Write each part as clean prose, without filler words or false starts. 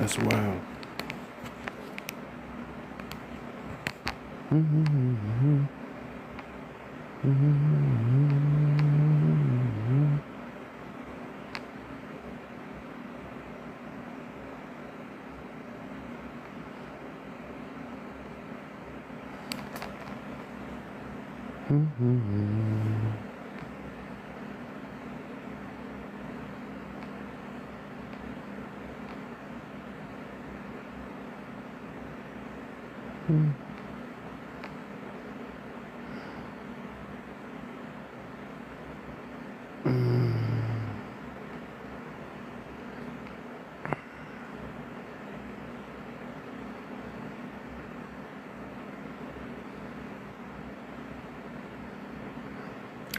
That's wild.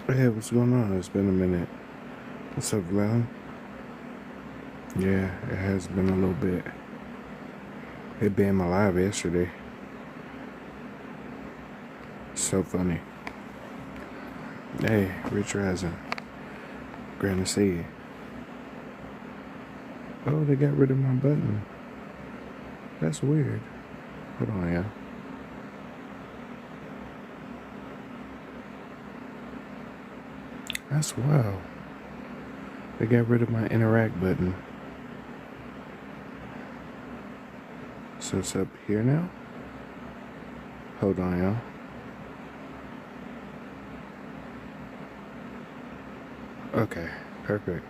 Hey, what's going on? It's been a minute. What's up, Val? Yeah, it has been a little bit. It banned my live yesterday. So funny. Hey, Rich Rising. Grand to see you. Oh, they got rid of my button. That's weird. Hold on, yeah. That's wild. They got rid of my interact button. So it's up here now? Hold on, y'all. Okay, perfect.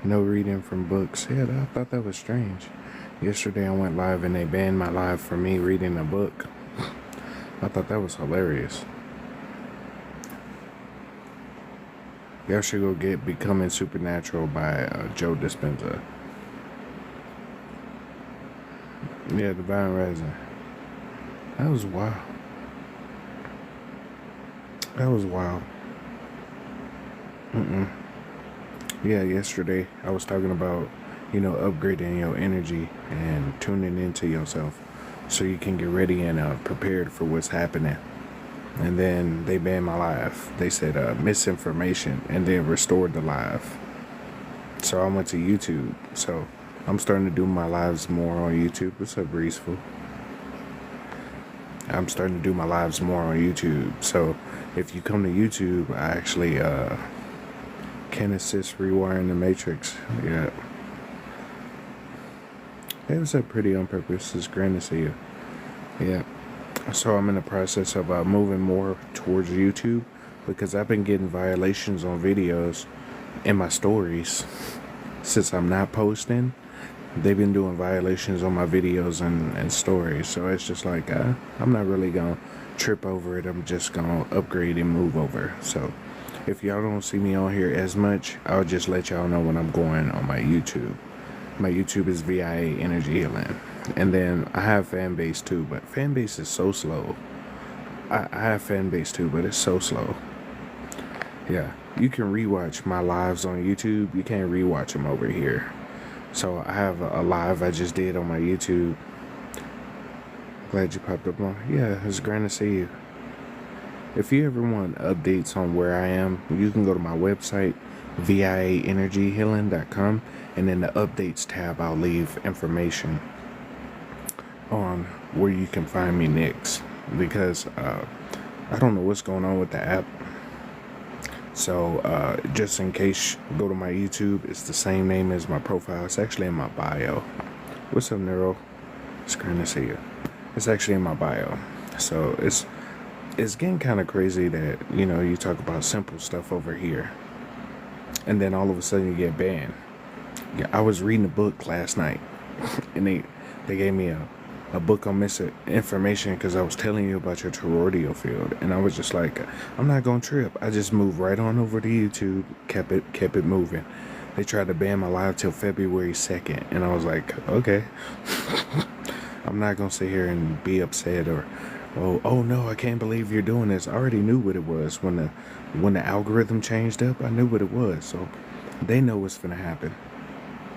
No reading from books. Yeah, I thought that was strange. Yesterday I went live and they banned my live for me reading a book. I thought that was hilarious. Y'all should go get Becoming Supernatural by Joe Dispenza. Yeah, Divine Rising. That was wild. That was wild. Yeah, yesterday I was talking about, upgrading your energy and tuning into yourself so you can get ready and prepared for what's happening. And then they banned my live. They said misinformation and then restored the live. So I went to YouTube. So I'm starting to do my lives more on YouTube. What's up, Breezeful? I'm starting to do my lives more on YouTube. So if you come to YouTube, I actually can assist rewiring the matrix. Yeah. It was up pretty on purpose. It's grand to see you. Yeah. So I'm in the process of moving more towards YouTube because I've been getting violations on videos in my stories since I'm not posting. They've been doing violations on my videos and stories. So it's just like I'm not really going to trip over it. I'm just going to upgrade and move over. So if y'all don't see me on here as much, I'll just let y'all know when I'm going on my YouTube. My YouTube is ViaEnergyHealing. And then I have fan base too, but fan base is so slow. I have fan base too, but it's so slow. Yeah, you can rewatch my lives on YouTube. You can't rewatch them over here. So I have a live I just did on my YouTube. Glad you popped up on. Yeah, it's grand to see you. If you ever want updates on where I am, you can go to my website, ViaEnergyHealing.com, and in the updates tab, I'll leave information on where you can find me next, because I don't know what's going on with the app. So just in case, go to my YouTube. It's the same name as my profile. It's actually in my bio. What's up, Nero? It's great to see you. It's actually in my bio. So it's getting kind of crazy that you talk about simple stuff over here and then all of a sudden you get banned. Yeah, I was reading a book last night and they gave me a book on misinformation because I was telling you about your toroidal field, and I was just like, I'm not gonna trip. I just moved right on over to YouTube, kept it moving. They tried to ban my live till February 2nd, and I was like, okay. I'm not gonna sit here and be upset or oh no, I can't believe you're doing this. I already knew what it was when the algorithm changed up. I knew what it was, so they know what's gonna happen.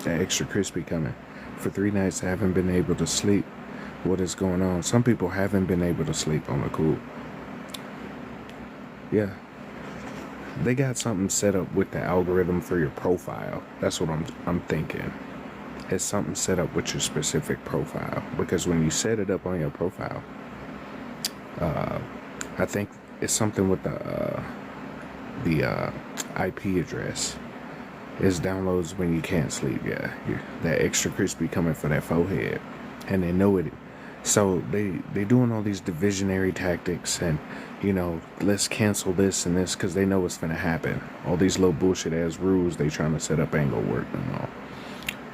That extra crispy coming. For 3 nights I haven't been able to sleep. What is going on? Some people haven't been able to sleep on the cool. Yeah. They got something set up with the algorithm for your profile. That's what I'm thinking. it's something set up with your specific profile. Because when you set it up on your profile, I think it's something with the IP address. It's downloads when you can't sleep. Yeah, that extra crispy coming for that forehead, and they know it. So they doing all these divisionary tactics, and let's cancel this and this because they know what's gonna happen. All these little bullshit ass rules they trying to set up ain't gonna work no more.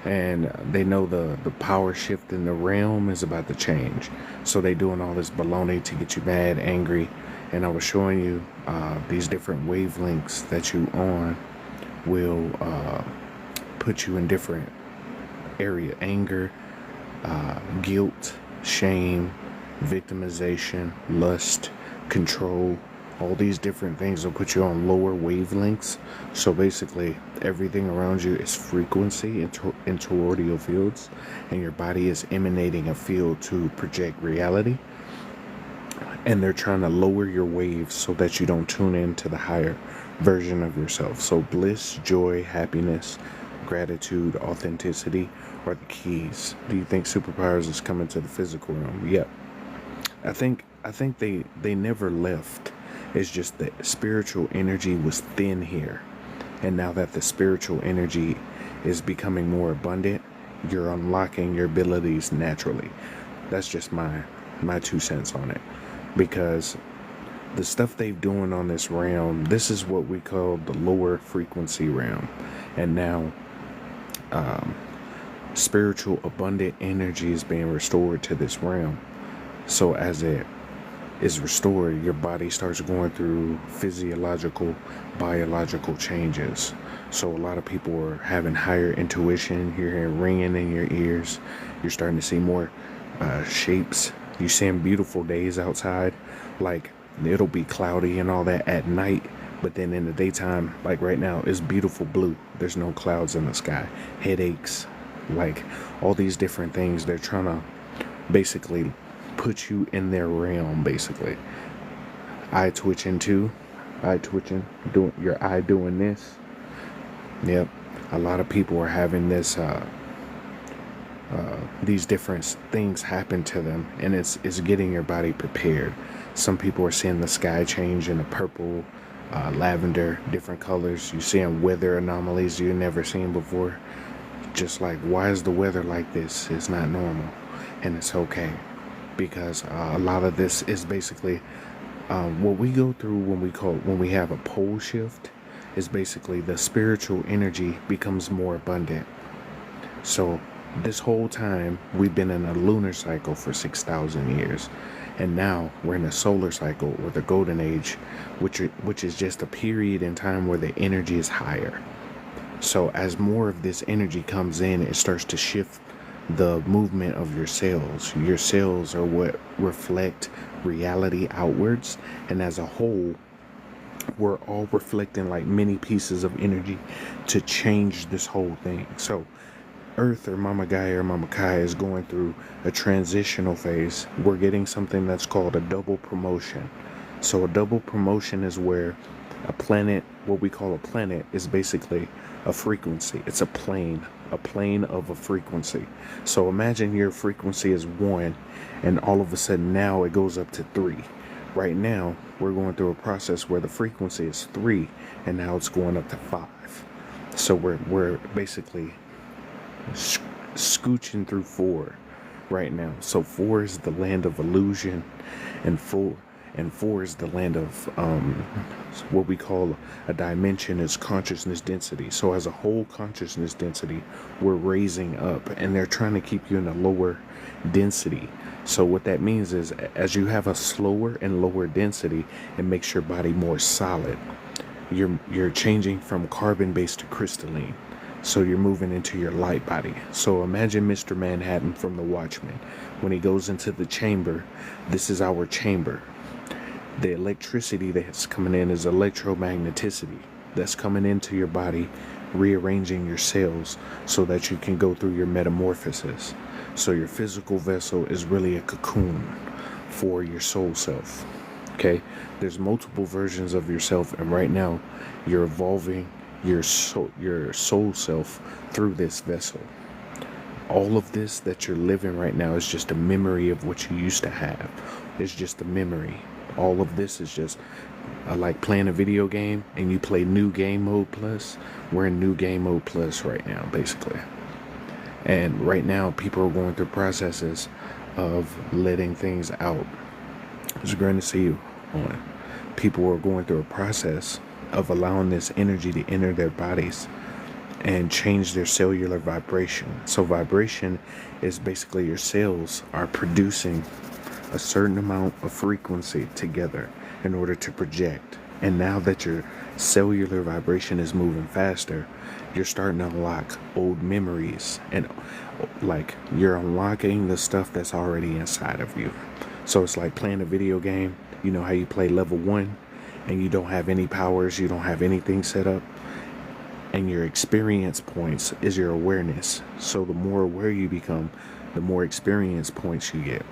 And they know the power shift in the realm is about to change, so they doing all this baloney to get you mad, angry. And I was showing you these different wavelengths that you on will put you in different area: anger, guilt, shame, victimization, lust, control. All these different things will put you on lower wavelengths. So basically everything around you is frequency in toroidal fields, and your body is emanating a field to project reality. And they're trying to lower your waves so that you don't tune into the higher version of yourself. So bliss, joy, happiness, gratitude, authenticity are the keys. Do you think superpowers is coming to the physical realm? Yep. I think they never left. It's just that spiritual energy was thin here. And now that the spiritual energy is becoming more abundant, you're unlocking your abilities naturally. That's just my 2 cents on it. Because the stuff they've doing on this realm, this is what we call the lower frequency realm. And now spiritual abundant energy is being restored to this realm. So as it is restored, your body starts going through physiological, biological changes. So a lot of people are having higher intuition. You're hearing ringing in your ears. You're starting to see more shapes. You're seeing beautiful days outside. Like, it'll be cloudy and all that at night, but then in the daytime, like right now, it's beautiful blue. There's no clouds in the sky. Headaches, like all these different things. They're trying to basically put you in their realm, basically. Eye twitching, doing your eye doing this. Yep. A lot of people are having this these different things happen to them, and it's getting your body prepared. Some people are seeing the sky change into purple, lavender, different colors. You're seeing weather anomalies you've never seen before. Just like, why is the weather like this? It's not normal, and it's okay. Because a lot of this is basically what we go through when we have a pole shift is basically the spiritual energy becomes more abundant. So this whole time we've been in a lunar cycle for 6,000 years, and now we're in a solar cycle, or the golden age, which is just a period in time where the energy is higher. So as more of this energy comes in, it starts to shift the movement of your cells. Your cells are what reflect reality outwards, and as a whole, we're all reflecting like many pieces of energy to change this whole thing. So Earth, or Mama Gaia or Mama Kai, is going through a transitional phase. We're getting something that's called a double promotion. So a double promotion is where a planet, what we call a planet, is basically a frequency. It's a plane of a frequency. So imagine your frequency is 1, and all of a sudden now it goes up to 3. Right now we're going through a process where the frequency is 3, and now it's going up to 5. So we're basically scooching through 4 right now. So 4 is the land of illusion, and 4 is the land of what we call a dimension is consciousness density. So as a whole consciousness density, we're raising up, and they're trying to keep you in a lower density. So what that means is, as you have a slower and lower density, it makes your body more solid. You're changing from carbon-based to crystalline. So you're moving into your light body. So imagine Mr. Manhattan from The Watchmen. When he goes into the chamber, this is our chamber. The electricity that's coming in is electromagneticity that's coming into your body, rearranging your cells so that you can go through your metamorphosis. So your physical vessel is really a cocoon for your soul self. Okay? There's multiple versions of yourself, and right now you're evolving your soul self through this vessel. All of this that you're living right now is just a memory of what you used to have. It's just a memory. All of this is just like playing a video game and you play new game mode plus. We're in new game mode plus right now, basically. And right now, people are going through processes of letting things out. It's great to see you on. People are going through a process of allowing this energy to enter their bodies and change their cellular vibration. So vibration is basically your cells are producing a certain amount of frequency together in order to project. And now that your cellular vibration is moving faster, you're starting to unlock old memories, and like you're unlocking the stuff that's already inside of you. So it's like playing a video game. You know how you play level 1 and you don't have any powers, you don't have anything set up, and your experience points is your awareness. So the more aware you become, the more experience points you get.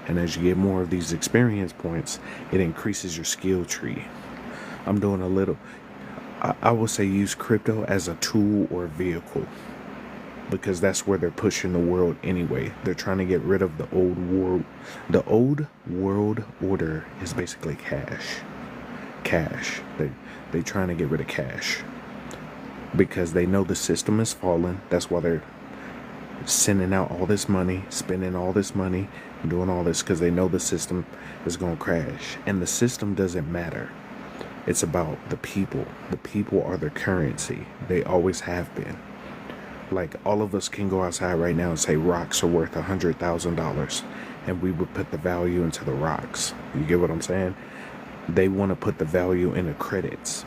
And as you get more of these experience points, it increases your skill tree. I'm doing a little, I would say use crypto as a tool or vehicle, because that's where they're pushing the world anyway. They're trying to get rid of the old world. The old world order is basically cash. They're trying to get rid of cash because they know the system is falling. That's why they're sending out all this money, spending all this money, doing all this, because they know the system is going to crash. And the system doesn't matter. It's about the people. The people are their currency. They always have been. Like, all of us can go outside right now and say rocks are worth $100,000, and we would put the value into the rocks. You get what I'm saying? They want to put the value in the credits.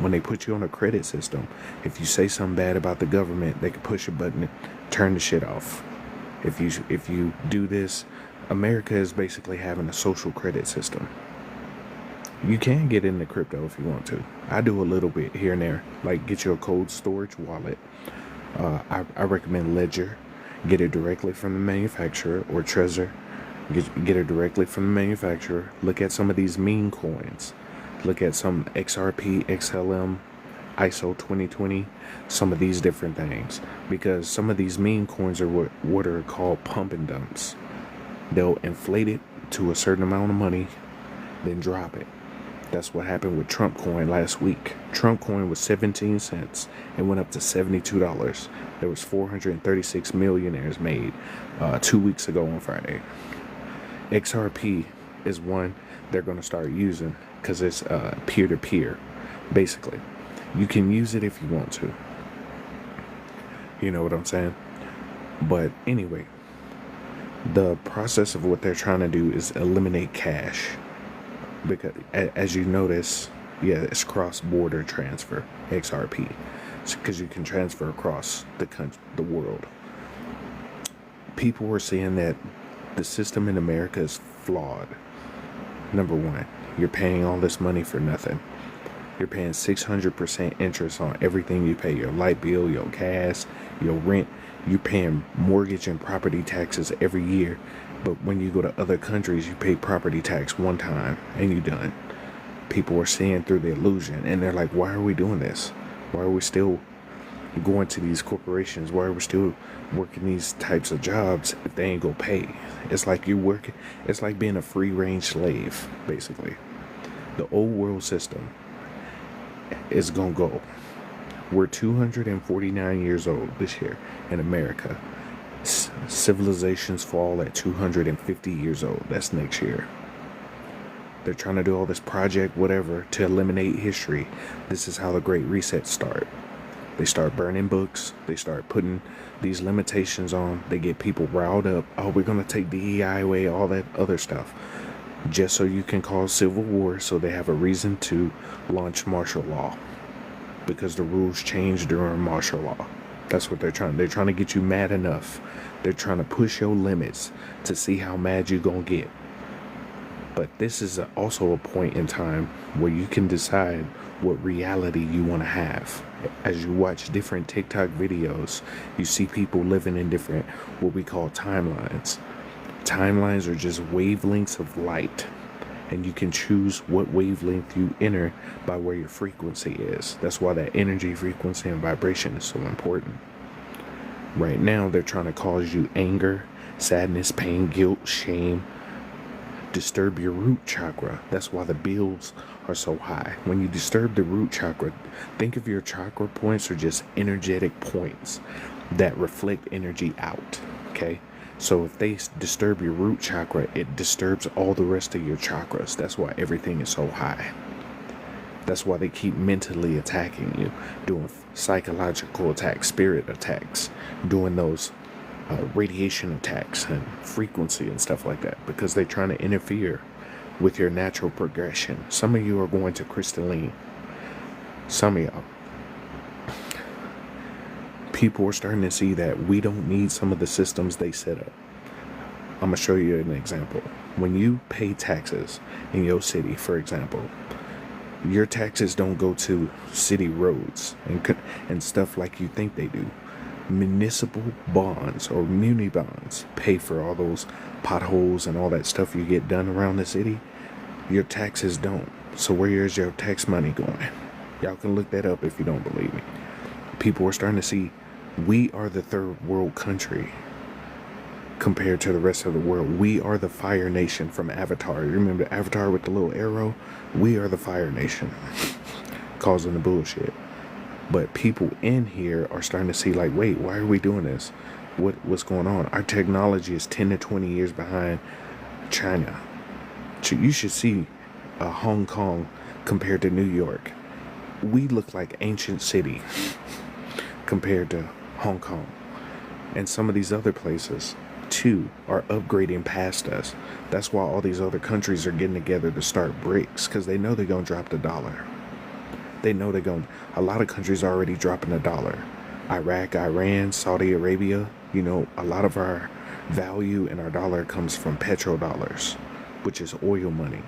When they put you on a credit system, if you say something bad about the government, they can push a button and turn the shit off. If you do this, America is basically having a social credit system. You can get into crypto if you want to. I do a little bit here and there, like get you a cold storage wallet. I recommend Ledger. Get it directly from the manufacturer, or Trezor. Get it directly from the manufacturer. Look at some of these meme coins. Look at some XRP, XLM, ISO 2020, some of these different things. Because some of these meme coins are what are called pump and dumps. They'll inflate it to a certain amount of money, then drop it. That's what happened with Trump coin last week. Trump coin was 17 cents and went up to $72. There was 436 millionaires made 2 weeks ago on Friday. XRP is one they're going to start using because it's peer-to-peer, basically. You can use it if you want to. You know what I'm saying? But anyway, the process of what they're trying to do is eliminate cash. Because as you notice, yeah, it's cross-border transfer, XRP, because you can transfer across the world. People were saying that the system in America is flawed. Number one, you're paying all this money for nothing. You're paying 600% interest on everything you pay, your light bill, your gas, your rent. You're paying mortgage and property taxes every year. But when you go to other countries, you pay property tax one time and you're done. People are seeing through the illusion, and they're like, why are we doing this? Why are we still going to these corporations? Why are we still working these types of jobs if they ain't gonna pay? It's like you're working, it's like being a free range slave, basically. The old world system is gonna go. We're 249 years old this year in America. Civilizations fall at 250 years old. That's next year. They're trying to do all this project, whatever, to eliminate history. This is how the Great Reset start. They start burning books. They start putting these limitations on. They get people riled up. Oh, we're going to take DEI away, all that other stuff. Just so you can cause civil war, so they have a reason to launch martial law. Because the rules change during martial law. That's what they're trying to get you mad enough. They're trying to push your limits to see how mad you're going to get. But this is also a point in time where you can decide what reality you want to have. As you watch different TikTok videos, you see people living in different, what we call timelines. Timelines are just wavelengths of light. And you can choose what wavelength you enter by where your frequency is. That's why that energy, frequency, and vibration is so important. Right now, they're trying to cause you anger, sadness, pain, guilt, shame, disturb your root chakra. That's why the bills are so high. When you disturb the root chakra, think of your chakra points are just energetic points that reflect energy out. Okay? So if they disturb your root chakra, it disturbs all the rest of your chakras. That's why everything is so high. That's why they keep mentally attacking you, doing psychological attacks, spirit attacks, doing those radiation attacks and frequency and stuff like that, because they're trying to interfere with your natural progression. Some of you are going to crystalline. Some of y'all. People are starting to see that we don't need some of the systems they set up. I'm going to show you an example. When you pay taxes in your city, for example, your taxes don't go to city roads and stuff like you think they do. Municipal bonds or muni bonds pay for all those potholes and all that stuff you get done around the city. Your taxes don't. So where is your tax money going? Y'all can look that up if you don't believe me. People are starting to see we are the third world country compared to the rest of the world. We are the Fire Nation from Avatar. You remember Avatar with the little arrow? We are the Fire Nation causing the bullshit. But people in here are starting to see, like, wait, why are we doing this? What's going on? Our technology is 10 to 20 years behind China. You should see Hong Kong compared to New York. We look like ancient city compared to Hong Kong. And some of these other places, too, are upgrading past us. That's why all these other countries are getting together to start BRICS, because they know they're going to drop the dollar. They know they're going. A lot of countries are already dropping the dollar. Iraq, Iran, Saudi Arabia. You know, a lot of our value in our dollar comes from petrodollars, which is oil money.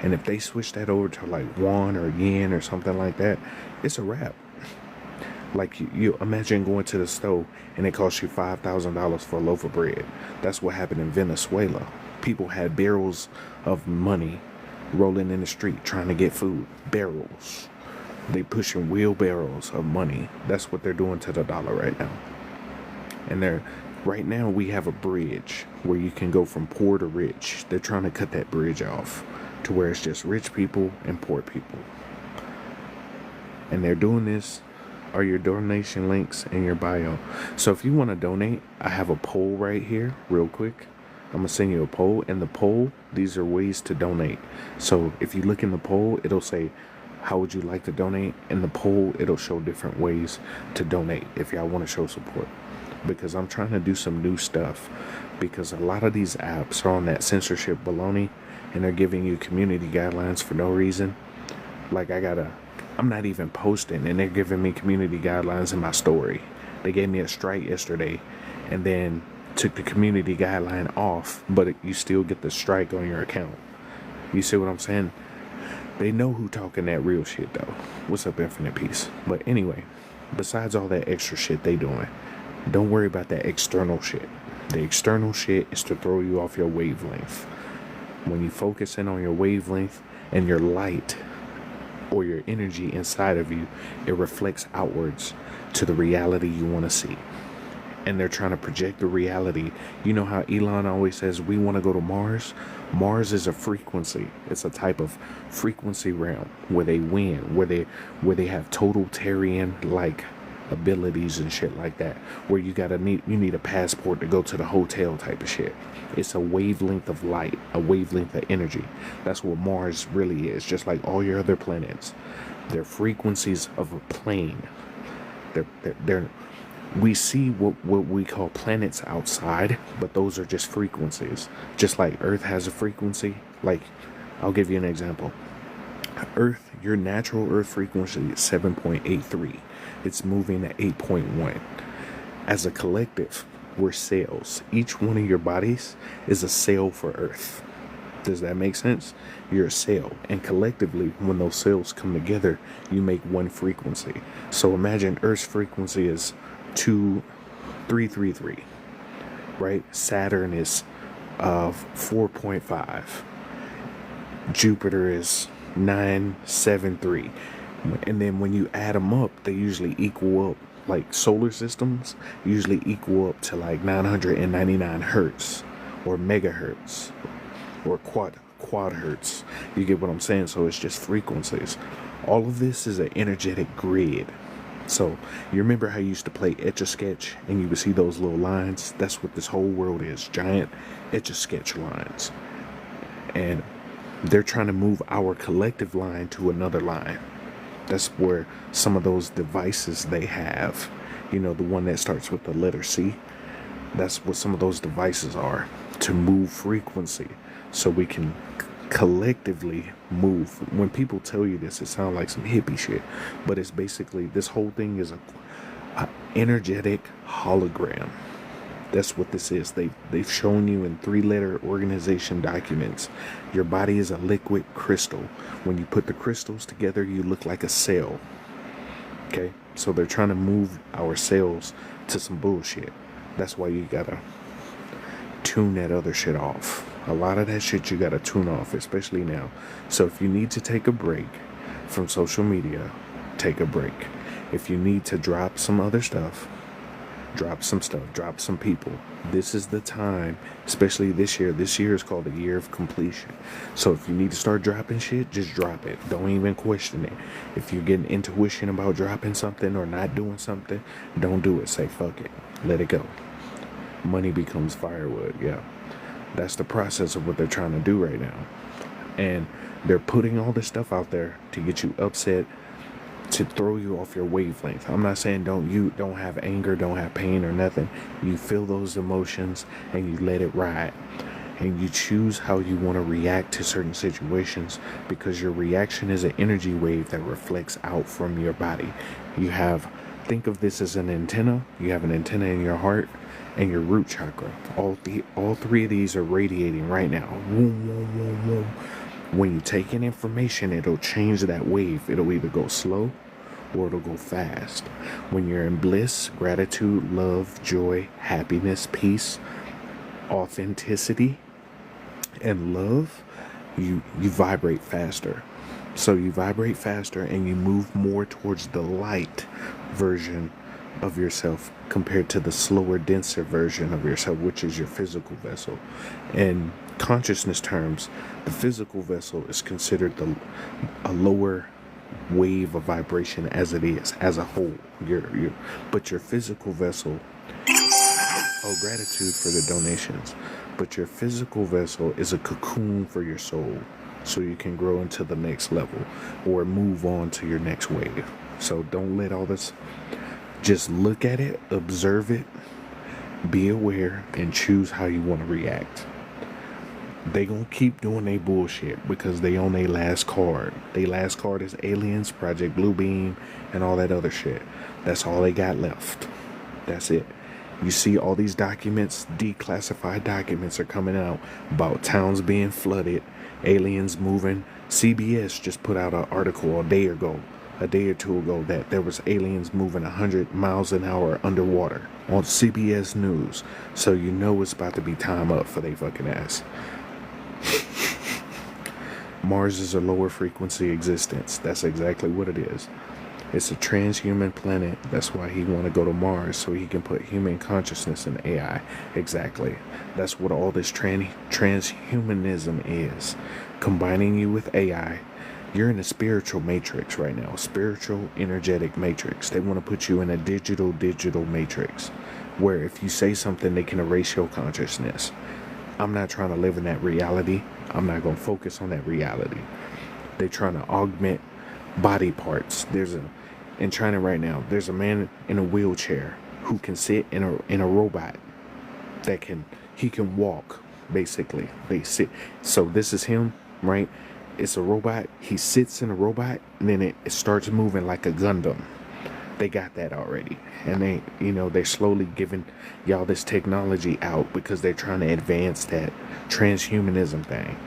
And if they switch that over to like won or yen or something like that, it's a wrap. Like you imagine going to the store and it costs you $5,000 for a loaf of bread. That's what happened in Venezuela. People had barrels of money rolling in the street trying to get food. Barrels. They pushing wheelbarrows of money. That's what they're doing to the dollar right now. And right now we have a bridge where you can go from poor to rich. They're trying to cut that bridge off to where it's just rich people and poor people. And they're doing this. Are your donation links in your bio? So if you want to donate, I have a poll right here, real quick. I'm gonna send you a poll. In the poll, these are ways to donate. So if you look in the poll, it'll say, how would you like to donate? In the poll, it'll show different ways to donate if y'all want to show support. Because I'm trying to do some new stuff. Because a lot of these apps are on that censorship baloney, and they're giving you community guidelines for no reason. Like I'm not even posting, and they're giving me community guidelines in my story. They gave me a strike yesterday, and then took the community guideline off, but you still get the strike on your account. You see what I'm saying? They know who talking that real shit, though. What's up, Infinite Peace? But anyway, besides all that extra shit they doing, don't worry about that external shit. The external shit is to throw you off your wavelength. When you focus in on your wavelength and your light or your energy inside of you, it reflects outwards to the reality you want to see. And they're trying to project the reality. You know how Elon always says we want to go to Mars? Mars is a frequency. It's a type of frequency realm where they win, where they have totalitarian like abilities and shit like that, where you need a passport to go to the hotel type of shit. It's a wavelength of light, a wavelength of energy. That's what Mars really is, just like all your other planets. They're frequencies of a plane. We see what we call planets outside, but those are just frequencies. Just like Earth has a frequency. Like, I'll give you an example. Earth, your natural Earth frequency is 7.83. It's moving at 8.1. As a collective, we're cells. Each one of your bodies is a cell for Earth. Does that make sense? You're a cell, and collectively, when those cells come together, you make one frequency. So imagine Earth's frequency is 2333, right? Saturn is 4.5. Jupiter is 973. And then when you add them up, they usually equal up, like solar systems usually equal up to like 999 hertz or megahertz or quad hertz. You get what I'm saying? So it's just frequencies. All of this is an energetic grid. So you remember how you used to play Etch-a-Sketch and you would see those little lines? That's what this whole world is, giant Etch-a-Sketch lines. And they're trying to move our collective line to another line. That's where some of those devices they have, the one that starts with the letter C, that's what some of those devices are, to move frequency so we can collectively move. When people tell you this, it sounds like some hippie shit, but it's basically, this whole thing is a energetic hologram. That's what this is. They've shown you in 3-letter organization documents. Your body is a liquid crystal. When you put the crystals together, you look like a cell. Okay? So they're trying to move our cells to some bullshit. That's why you gotta tune that other shit off. A lot of that shit you gotta tune off, especially now. So if you need to take a break from social media, take a break. If you need to drop some other stuff, drop some stuff, drop some people. This is the time, especially this year. This year is called the year of completion. So if you need to start dropping shit, just drop it. Don't even question it. If you're getting intuition about dropping something or not doing something, don't do it. Say fuck it. Let it go. Money becomes firewood. Yeah. That's the process of what they're trying to do right now. And they're putting all this stuff out there to get you upset, to throw you off your wavelength. I'm not saying don't have anger, don't have pain or nothing. You feel those emotions and you let it ride. And you choose how you want to react to certain situations, because your reaction is an energy wave that reflects out from your body. Think of this as an antenna. You have an antenna in your heart and your root chakra. All three of these are radiating right now. Woom, woom, woom, woom. When you take in information, it'll change that wave. It'll either go slow or it'll go fast. When you're in bliss, gratitude, love, joy, happiness, peace, authenticity, and love, you vibrate faster. So you vibrate faster and you move more towards the light version of yourself compared to the slower, denser version of yourself, which is your physical vessel. In consciousness terms, the physical vessel is considered a lower wave of vibration as it is, as a whole. But your physical vessel, gratitude for the donations. But your physical vessel is a cocoon for your soul, so you can grow into the next level or move on to your next wave. So don't let all this, just look at it, observe it, be aware, and choose how you want to react. They gonna keep doing their bullshit because they own their last card. Their last card is aliens, Project Bluebeam, and all that other shit. That's all they got left. That's it. You see all these documents, declassified documents are coming out about towns being flooded, aliens moving. CBS just put out an article a day or two ago, that there was aliens moving 100 miles an hour underwater on CBS News. So you know it's about to be time up for they fucking ass. Mars is a lower frequency existence. That's exactly what it is. It's a transhuman planet. That's why he want to go to Mars, so he can put human consciousness in AI. Exactly. That's what all this transhumanism is. Combining you with AI. You're in a spiritual matrix right now. Spiritual energetic matrix. They want to put you in a digital matrix, where if you say something, they can erase your consciousness. I'm not trying to live in that reality. I'm not going to focus on that reality. They're trying to augment body parts. In China right now, there's a man in a wheelchair who can sit in a robot he can walk, basically. They sit. So this is him, right? It's a robot. He sits in a robot and then it starts moving like a Gundam. They got that already. And they're slowly giving y'all this technology out because they're trying to advance that transhumanism thing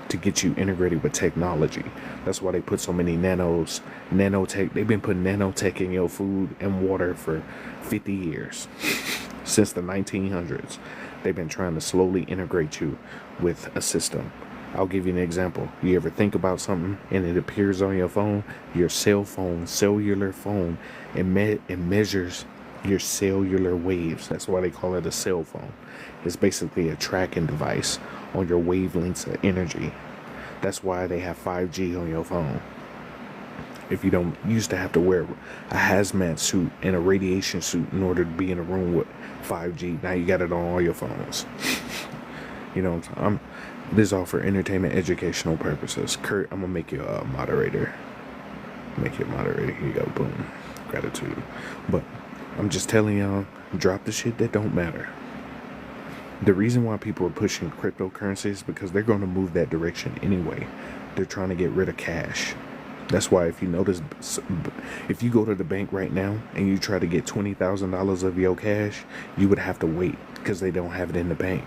to get you integrated with technology. That's why they put so many nanotech. They've been putting nanotech in your food and water for 50 years. Since the 1900s. They've been trying to slowly integrate you with a system. I'll give you an example. You ever think about something and it appears on your phone? Your cell phone, cellular phone, it measures your cellular waves. That's why they call it a cell phone. It's basically a tracking device on your wavelengths of energy. That's why they have 5G on your phone. If you don't, you used to have to wear a hazmat suit and a radiation suit in order to be in a room with 5G. Now you got it on all your phones. You know, this is all for entertainment, educational purposes. Kurt, I'm gonna make you a moderator. Make you a moderator. Here you go. Boom. Gratitude. But I'm just telling y'all, drop the shit that don't matter. The reason why people are pushing cryptocurrency is because they're going to move that direction anyway. They're trying to get rid of cash. That's why if you notice, if you go to the bank right now and you try to get $20,000 of your cash, you would have to wait because they don't have it in the bank.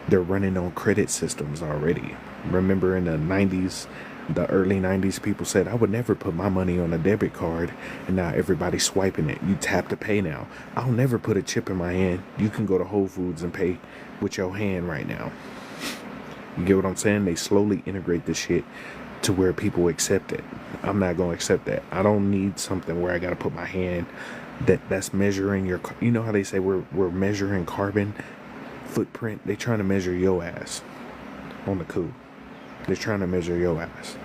They're running on credit systems already. Remember in the 90s, the early 90s, people said, I would never put my money on a debit card. And now everybody's swiping it. You tap to pay now. I'll never put a chip in my hand. You can go to Whole Foods and pay with your hand right now. You get what I'm saying? They slowly integrate this shit to where people accept it. I'm not going to accept that. I don't need something where I got to put my hand that's measuring your, you know how they say we're measuring carbon footprint? They trying to measure your ass on the coup. They're trying to measure your ass.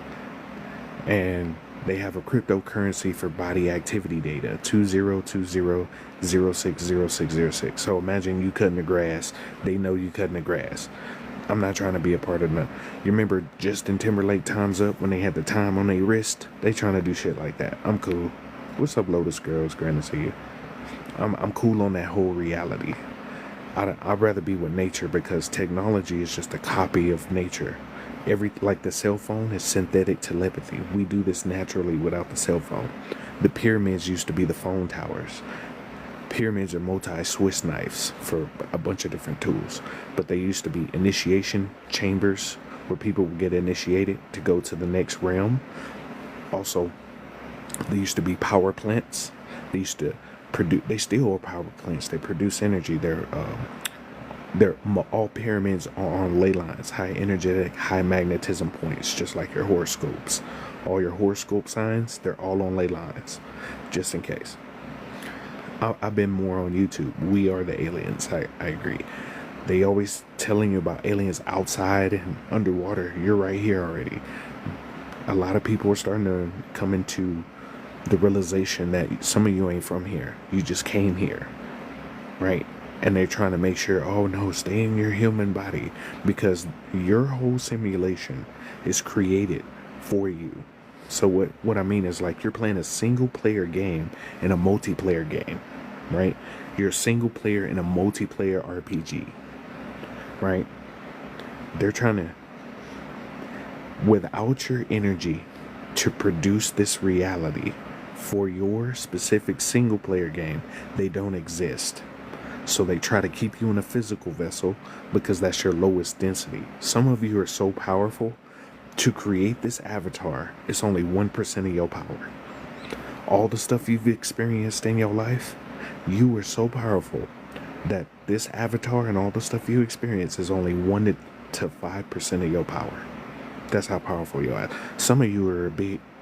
And they have a cryptocurrency for body activity data, 2020060606. So imagine you cutting the grass. They know you cutting the grass. I'm not trying to be a part of that. You remember Justin Timberlake Time's Up when they had the time on their wrist? They trying to do shit like that. I'm cool. What's up, Lotus Girls? Grand to see you. I'm cool on that whole reality. I'd rather be with nature because technology is just a copy of nature. Like the cell phone is synthetic telepathy. We do this naturally without the cell phone. The pyramids used to be the phone towers. Pyramids are multi-Swiss knives for a bunch of different tools. But they used to be initiation chambers where people would get initiated to go to the next realm. Also, they used to be power plants. They used to produce, they still are power plants. They produce energy. They're all pyramids are on ley lines, high energetic, high magnetism points, just like your horoscopes. All your horoscope signs, they're all on ley lines, just in case. I've been more on YouTube. We are the aliens. I agree. They always telling you about aliens outside and underwater. You're right here already. A lot of people are starting to come into the realization that some of you ain't from here. You just came here, right? And they're trying to make sure, oh no, stay in your human body because your whole simulation is created for you. So what I mean is like you're playing a single player game in a multiplayer game, right? You're a single player in a multiplayer RPG, right? They're trying to, without your energy to produce this reality for your specific single player game, they don't exist. So they try to keep you in a physical vessel because that's your lowest density. Some of you are so powerful, to create this avatar, it's only 1% of your power. All the stuff you've experienced in your life, you are so powerful that this avatar and all the stuff you experience is only 1 to 5% of your power. That's how powerful you are. Some of you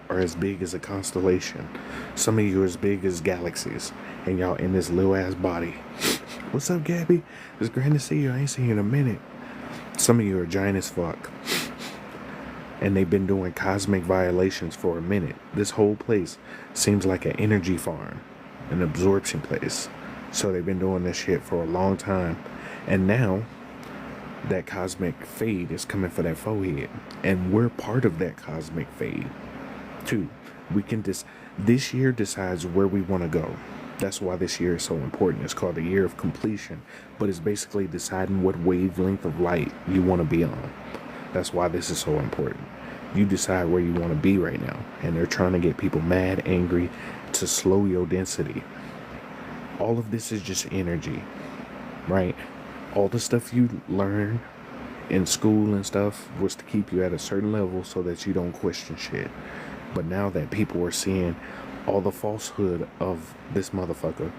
are as big as a constellation. Some of you are as big as galaxies. And y'all in this little ass body. What's up, Gabby? It's great to see you. I ain't seen you in a minute. Some of you are giant as fuck. And they've been doing cosmic violations for a minute. This whole place seems like an energy farm, an absorption place. So they've been doing this shit for a long time. And now that cosmic fade is coming for that forehead. And we're part of that cosmic fade too. We can this year decides where we want to go. That's why this year is so important. It's called the year of completion, but it's basically deciding what wavelength of light you want to be on. That's why this is so important. You decide where you want to be right now, and they're trying to get people mad, angry, to slow your density. All of this is just energy, right? All the stuff you learn in school and stuff was to keep you at a certain level so that you don't question shit. But now that people are seeing all the falsehood of this motherfucker,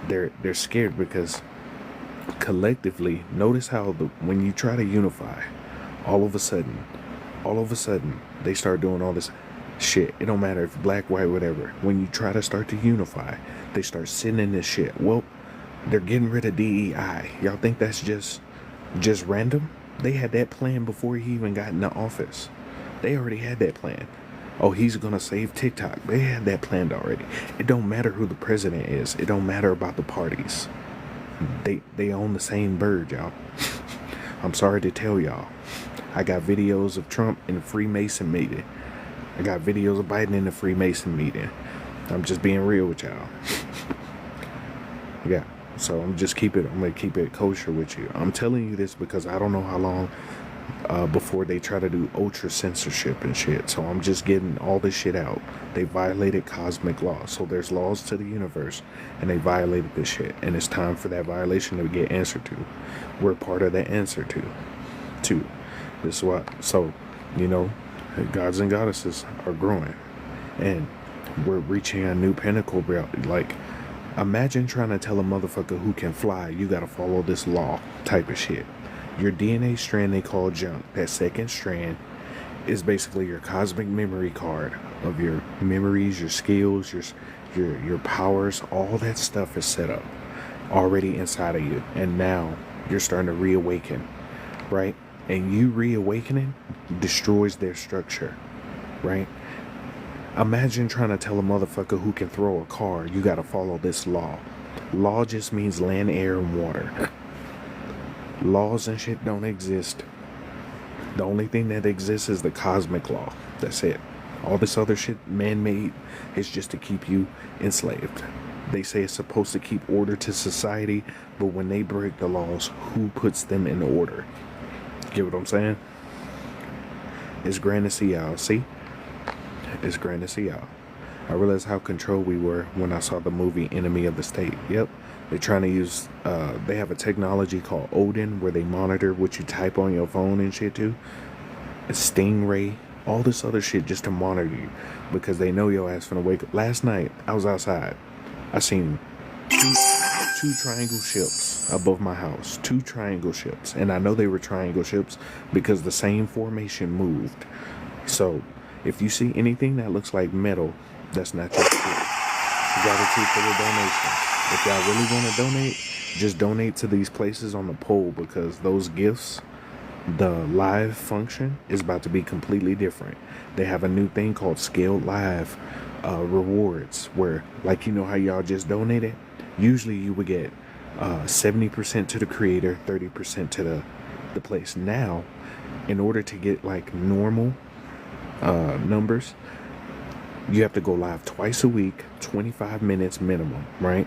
they're scared because collectively, notice how when you try to unify, All of a sudden, they start doing all this shit. It don't matter if black, white, whatever. When you try to start to unify, they start sitting in this shit. Well, they're getting rid of DEI. Y'all think that's just random? They had that plan before he even got into office. They already had that plan. Oh, he's gonna save TikTok. They had that planned already. It don't matter who the president is. It don't matter about the parties. They own the same bird, y'all. I'm sorry to tell y'all. I got videos of Trump in a Freemason meeting. I got videos of Biden in a Freemason meeting. I'm just being real with y'all. Yeah. So I'm gonna keep it kosher with you. I'm telling you this because I don't know how long before they try to do ultra censorship and shit. So I'm just getting all this shit out. They violated cosmic law. So there's laws to the universe, and they violated this shit. And it's time for that violation to get answered to. We're part of that answer to. This is what. So, gods and goddesses are growing, and we're reaching a new pinnacle. Like, imagine trying to tell a motherfucker who can fly, you gotta follow this law type of shit. Your DNA strand they call junk. That second strand is basically your cosmic memory card of your memories, your skills, your powers. All that stuff is set up already inside of you, and now you're starting to reawaken, right? And you reawakening destroys their structure, right? Imagine trying to tell a motherfucker who can throw a car, you gotta follow this law. Law just means land, air, and water. Laws and shit don't exist. The only thing that exists is the cosmic law. That's it. All this other shit, man-made, is just to keep you enslaved. They say it's supposed to keep order to society, but when they break the laws, who puts them in order? Get what I'm saying? It's grand to see y'all. See? It's grand to see y'all. I realized how controlled we were when I saw the movie Enemy of the State. Yep. They're trying to use, they have a technology called Odin where they monitor what you type on your phone and shit too. A Stingray, all this other shit just to monitor you because they know your ass finna wake up. Last night, I was outside. I seen two triangle ships above my house. 2 triangle ships. And I know they were triangle ships because the same formation moved. So, if you see anything that looks like metal, that's not your shit. Gratitude for the donation. If y'all really want to donate, just donate to these places on the poll because those gifts, the live function is about to be completely different. They have a new thing called Scaled Live rewards where, like, how y'all just donated? Usually you would get 70% to the creator, 30% to the place. Now, in order to get like normal numbers, you have to go live twice a week, 25 minutes minimum, right?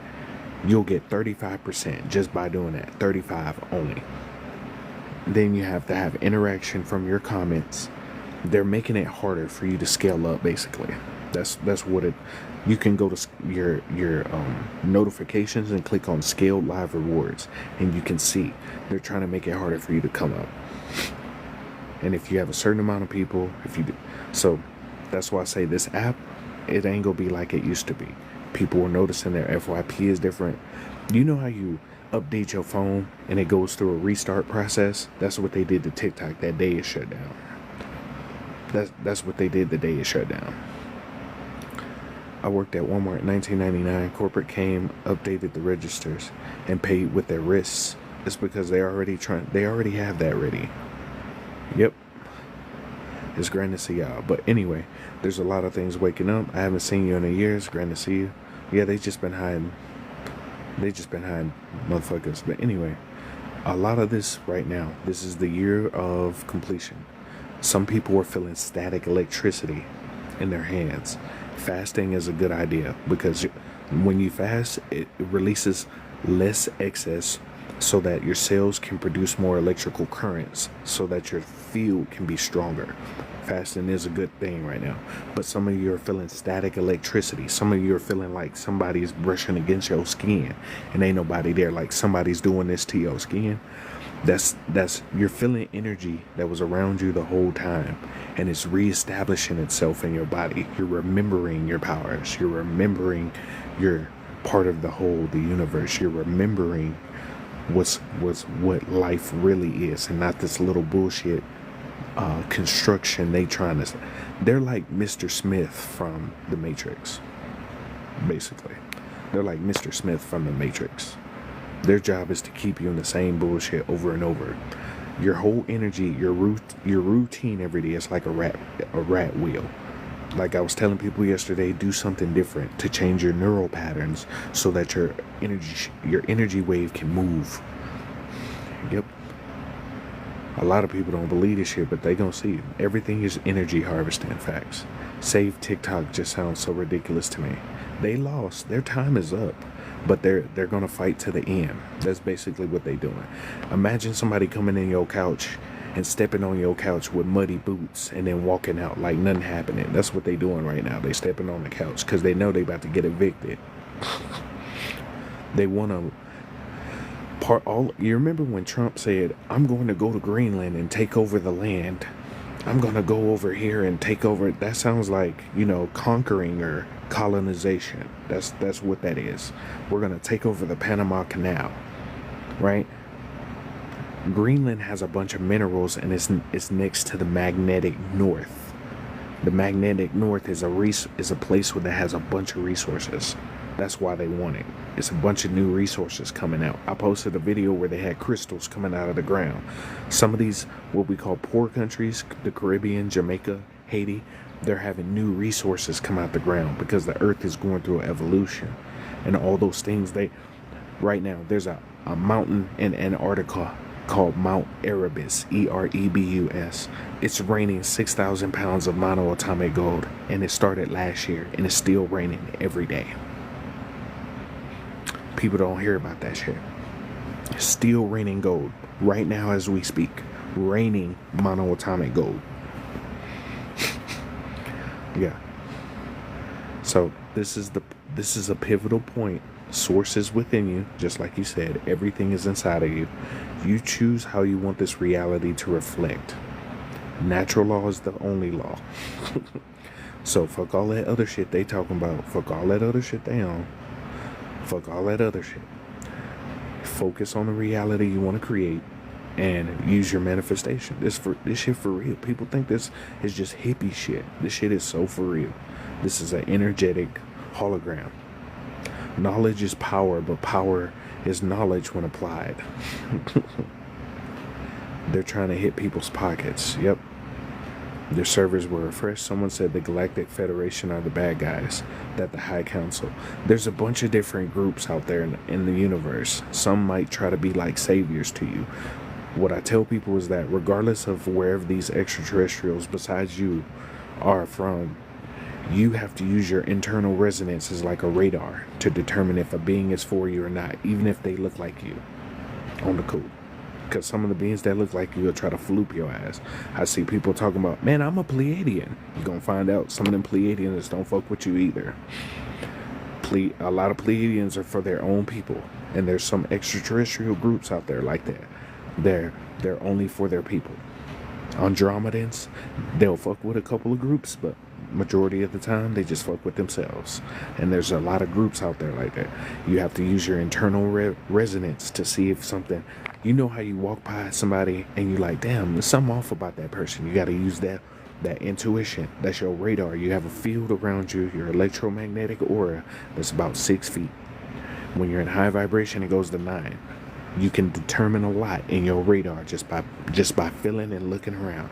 You'll get 35% just by doing that. 35 only. Then you have to have interaction from your comments. They're making it harder for you to scale up, basically. That's what it. You can go to your notifications and click on Scaled Live Rewards, and you can see they're trying to make it harder for you to come up. And if you have a certain amount of people, so that's why I say this app, it ain't gonna be like it used to be. People were noticing their FYP is different. You know how you update your phone and it goes through a restart process? That's what they did to TikTok that day it shut down. That's what they did the day it shut down. I worked at Walmart in 1999. Corporate came, updated the registers, and paid with their wrists. It's because they already have that ready. Yep. It's grand to see y'all. But anyway, there's a lot of things waking up. I haven't seen you in a year. It's grand to see you. Yeah, they just been hiding, motherfuckers. But anyway, a lot of this right now, this is the year of completion. Some people are feeling static electricity in their hands. Fasting is a good idea because when you fast, it releases less excess so that your cells can produce more electrical currents so that your field can be stronger. Fasting is a good thing right now. But some of you are feeling static electricity. Some of you are feeling like somebody's brushing against your skin and ain't nobody there. Like somebody's doing this to your skin. That's you're feeling energy that was around you the whole time, and it's reestablishing itself in your body. You're remembering your powers. You're remembering you're part of the whole, the universe. You're remembering what life really is, and not this little bullshit construction. They're like Mr. Smith from the Matrix, basically. They're like Mr. Smith from the Matrix. Their job is to keep you in the same bullshit over and over. Your whole energy, your routine every day is like a rat wheel. Like I was telling people yesterday, do something different to change your neural patterns so that your energy wave can move. Yep. A lot of people don't believe this shit, but they gonna see it. Everything is energy harvesting. Facts. Save TikTok just sounds so ridiculous to me. They lost. Their time is up, but they're gonna fight to the end. That's basically what they doing. Imagine somebody coming in your couch and stepping on your couch with muddy boots and then walking out like nothing happening. That's what they doing right now. They stepping on the couch because they know they about to get evicted. They want to you remember when Trump said, I'm going to go to Greenland and take over the land. I'm going to go over here and take over. That sounds like, conquering or colonization. That's what that is. We're going to take over the Panama Canal, right? Greenland has a bunch of minerals and it's next to the magnetic north. The magnetic north is a place that has a bunch of resources. That's why they want it. It's a bunch of new resources coming out. I posted a video where they had crystals coming out of the ground. Some of these, what we call poor countries, the Caribbean, Jamaica, Haiti, they're having new resources come out the ground because the earth is going through evolution. And all those things, right now, there's a mountain in Antarctica called Mount Erebus, Erebus. It's raining 6,000 pounds of monoatomic gold, and it started last year, and it's still raining every day. People don't hear about that shit. It's still raining gold right now as we speak. Raining monoatomic gold. Yeah. So this is a pivotal point. Sources within you, just like you said, everything is inside of you. You choose how you want this reality to reflect. Natural law is the only law. So fuck all that other shit they talking about. Fuck all that other shit they own. Fuck all that other shit. Focus on the reality you want to create and use your manifestation. This shit for real. People think this is just hippie shit. This shit is so for real. This is an energetic hologram. Knowledge is power, but power is knowledge when applied. They're trying to hit people's pockets. Yep. Their servers were refreshed. Someone said the Galactic Federation are the bad guys, that the High Council. There's a bunch of different groups out there in the universe. Some might try to be like saviors to you. What I tell people is that regardless of wherever these extraterrestrials besides you are from, you have to use your internal resonance as like a radar to determine if a being is for you or not, even if they look like you. On the cool. Because some of the beings that look like you will try to floop your ass. I see people talking about, man, I'm a Pleiadian. You're going to find out some of them Pleiadians don't fuck with you either. A lot of Pleiadians are for their own people. And there's some extraterrestrial groups out there like that. They're only for their people. Andromedans, they'll fuck with a couple of groups, but majority of the time they just fuck with themselves. And there's a lot of groups out there like that. You have to use your internal resonance to see if something, how you walk by somebody and you're like, damn, there's something off about that person. You got to use that intuition. That's your radar. You have a field around you, your electromagnetic aura that's about 6 feet. When you're in high vibration, it goes to 9. You can determine a lot in your radar just by feeling and looking around.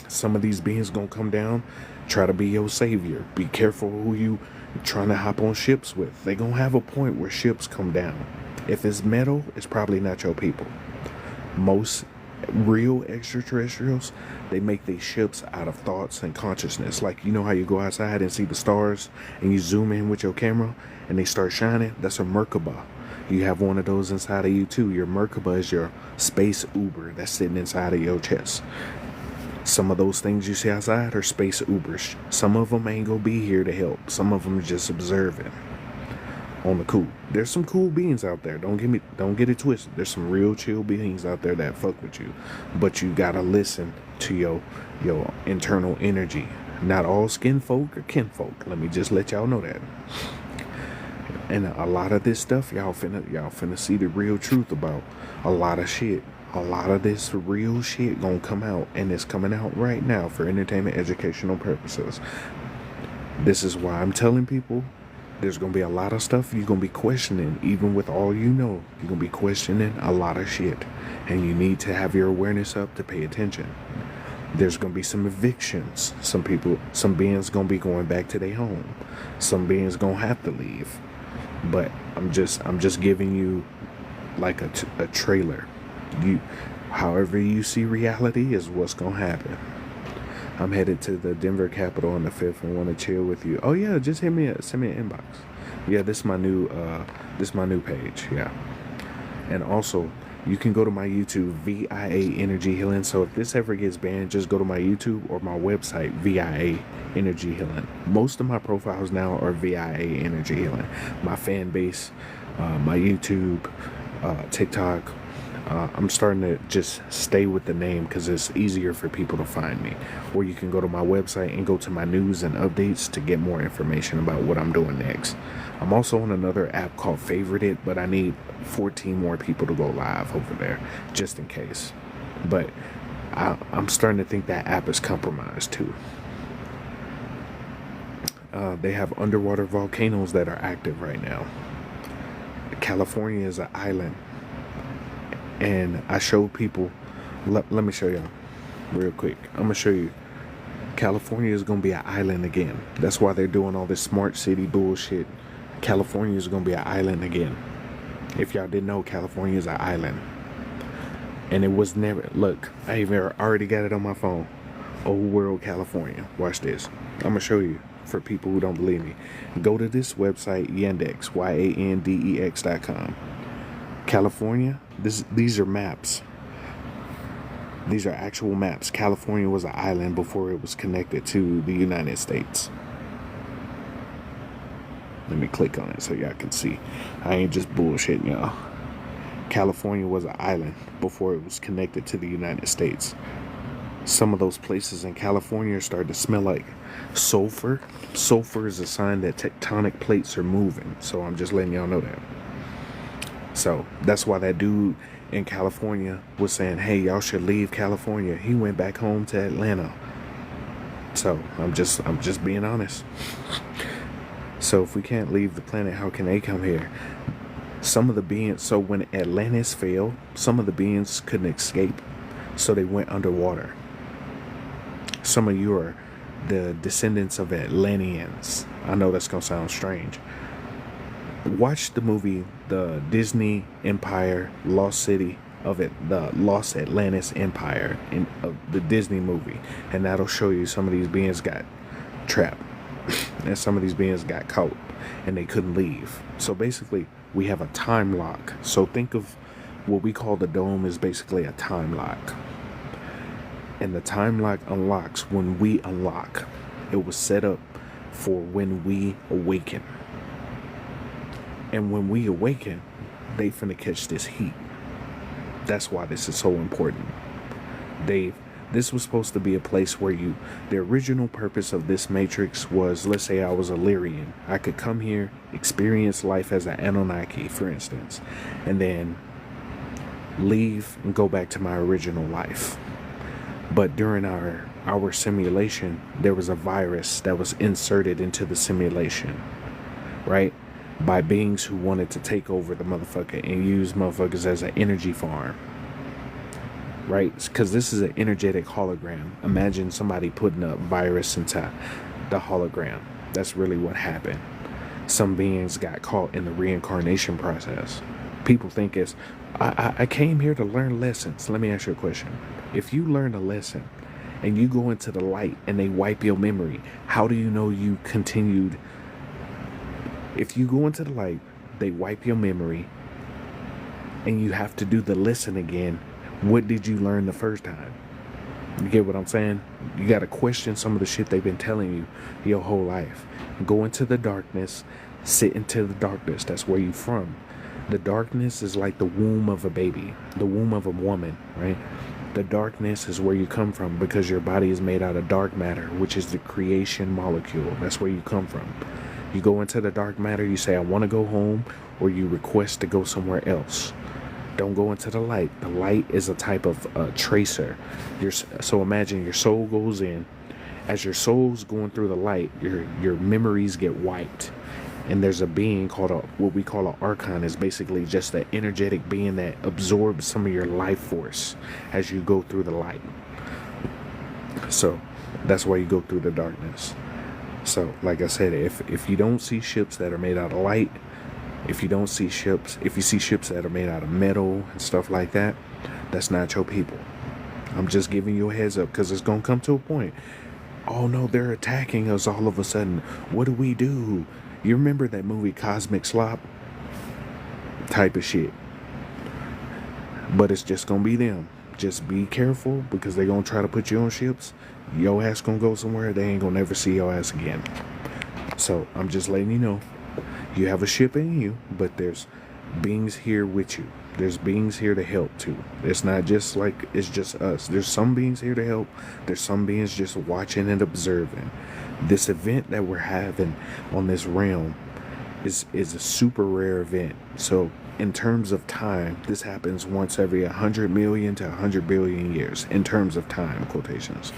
Some of these beings gonna come down, try to be your savior. Be careful who you trying to hop on ships with. They gonna have a point where ships come down. If it's metal, it's probably not your people. Most real extraterrestrials, they make these ships out of thoughts and consciousness. Like, how you go outside and see the stars and you zoom in with your camera and they start shining? That's a Merkaba. You have one of those inside of you too. Your Merkaba is your space Uber that's sitting inside of your chest. Some of those things you see outside are space Ubers. Some of them ain't gonna be here to help. Some of them are just observing. On the cool. There's some cool beings out there. Don't get it twisted. There's some real chill beings out there that fuck with you. But you gotta listen to your internal energy. Not all skin folk are kinfolk. Let me just let y'all know that. And a lot of this stuff, y'all finna see the real truth about a lot of shit. a lot of this real shit gonna come out, and it's coming out right now for entertainment, educational purposes. This is why I'm telling people there's gonna be a lot of stuff you're gonna be questioning. Even with all you know, you're gonna be questioning a lot of shit, and you need to have your awareness up to pay attention. There's gonna be some evictions. Some beings gonna be going back to their home. Some beings gonna have to leave. But I'm just giving you like a trailer. However you see reality is what's gonna happen. I'm headed to the Denver Capitol on the 5th and want to chill with you. Oh yeah, just send me an inbox. Yeah, this is my new page. Yeah, and also you can go to my YouTube, ViaEnergyHealing. So if this ever gets banned, just go to my YouTube or my website, ViaEnergyHealing. Most of my profiles now are ViaEnergyHealing. My fan base, my YouTube, TikTok. I'm starting to just stay with the name because it's easier for people to find me. Or you can go to my website and go to my news and updates to get more information about what I'm doing next. I'm also on another app called Favorite It, but I need 14 more people to go live over there just in case. But I'm starting to think that app is compromised too. They have underwater volcanoes that are active right now. California is an island. And I show people, let me show y'all real quick. I'm going to show you. California is going to be an island again. That's why they're doing all this smart city bullshit. California is going to be an island again. If y'all didn't know, California is an island. And it was never, look, I even already got it on my phone. Old World California. Watch this. I'm going to show you for people who don't believe me. Go to this website, Yandex, Yandex.com. California, these are maps. These are actual maps. California was an island before it was connected to the United States. Let me click on it so y'all can see. I ain't just bullshitting y'all. California was an island before it was connected to the United States. Some of those places in California started to smell like sulfur. Sulfur is a sign that tectonic plates are moving. So I'm just letting y'all know that. So that's why that dude in California was saying, hey, y'all should leave California. He went back home to Atlanta. So I'm just being honest. So if we can't leave the planet, how can they come here? Some of the beings, so when Atlantis fell, some of the beings couldn't escape. So they went underwater. Some of you are the descendants of Atlanteans. I know that's going to sound strange. Watch the movie, the Disney Empire Lost City of it, the Lost Atlantis Empire of the Disney movie, and that'll show you some of these beings got trapped and some of these beings got caught and they couldn't leave. So basically we have a time lock. So think of what we call the dome is basically a time lock, and the time lock unlocks when we unlock. It was set up for when we awaken. And when we awaken, they finna catch this heat. That's why this is so important. This was supposed to be a place where the original purpose of this matrix was, let's say I was a Lyrian. I could come here, experience life as an Anunnaki, for instance, and then leave and go back to my original life. But during our simulation, there was a virus that was inserted into the simulation, right? By beings who wanted to take over the motherfucker and use motherfuckers as an energy farm, right? Because this is an energetic hologram. Imagine somebody putting a virus into the hologram. That's really what happened. Some beings got caught in the reincarnation process. People think it's, I came here to learn lessons. Let me ask you a question. If you learn a lesson and you go into the light and they wipe your memory, how do you know you continued? If you go into the light, they wipe your memory, and you have to do the lesson again. What did you learn the first time? You get what I'm saying? You got to question some of the shit they've been telling you your whole life. Go into the darkness, sit into the darkness. That's where you from. The darkness is like the womb of a baby, the womb of a woman, right? The darkness is where you come from because your body is made out of dark matter, which is the creation molecule. That's where you come from. You go into the dark matter, you say, I want to go home, or you request to go somewhere else. Don't go into the light. The light is a type of tracer. So imagine your soul goes in. As your soul's going through the light, your memories get wiped. And there's a being called what we call an archon. Is basically just an energetic being that absorbs some of your life force as you go through the light. So that's why you go through the darkness. So like I said, if you don't see ships that are made out of light, if you see ships that are made out of metal and stuff like that, that's not your people. I'm just giving you a heads up, because it's gonna come to a point. Oh no, they're attacking us all of a sudden. What do we do? You remember that movie Cosmic Slop? Type of shit. But it's just gonna be them. Just be careful, because they're gonna try to put you on ships. Your ass gonna go somewhere, they ain't gonna never see your ass again. So I'm just letting you know, you have a ship in you, but there's beings here with you. There's beings here to help too. It's not just like it's just us. There's some beings here to help. There's some beings just watching and observing. This event that we're having on this realm is a super rare event. So in terms of time, this happens once every 100 million to 100 billion years in terms of time, quotations.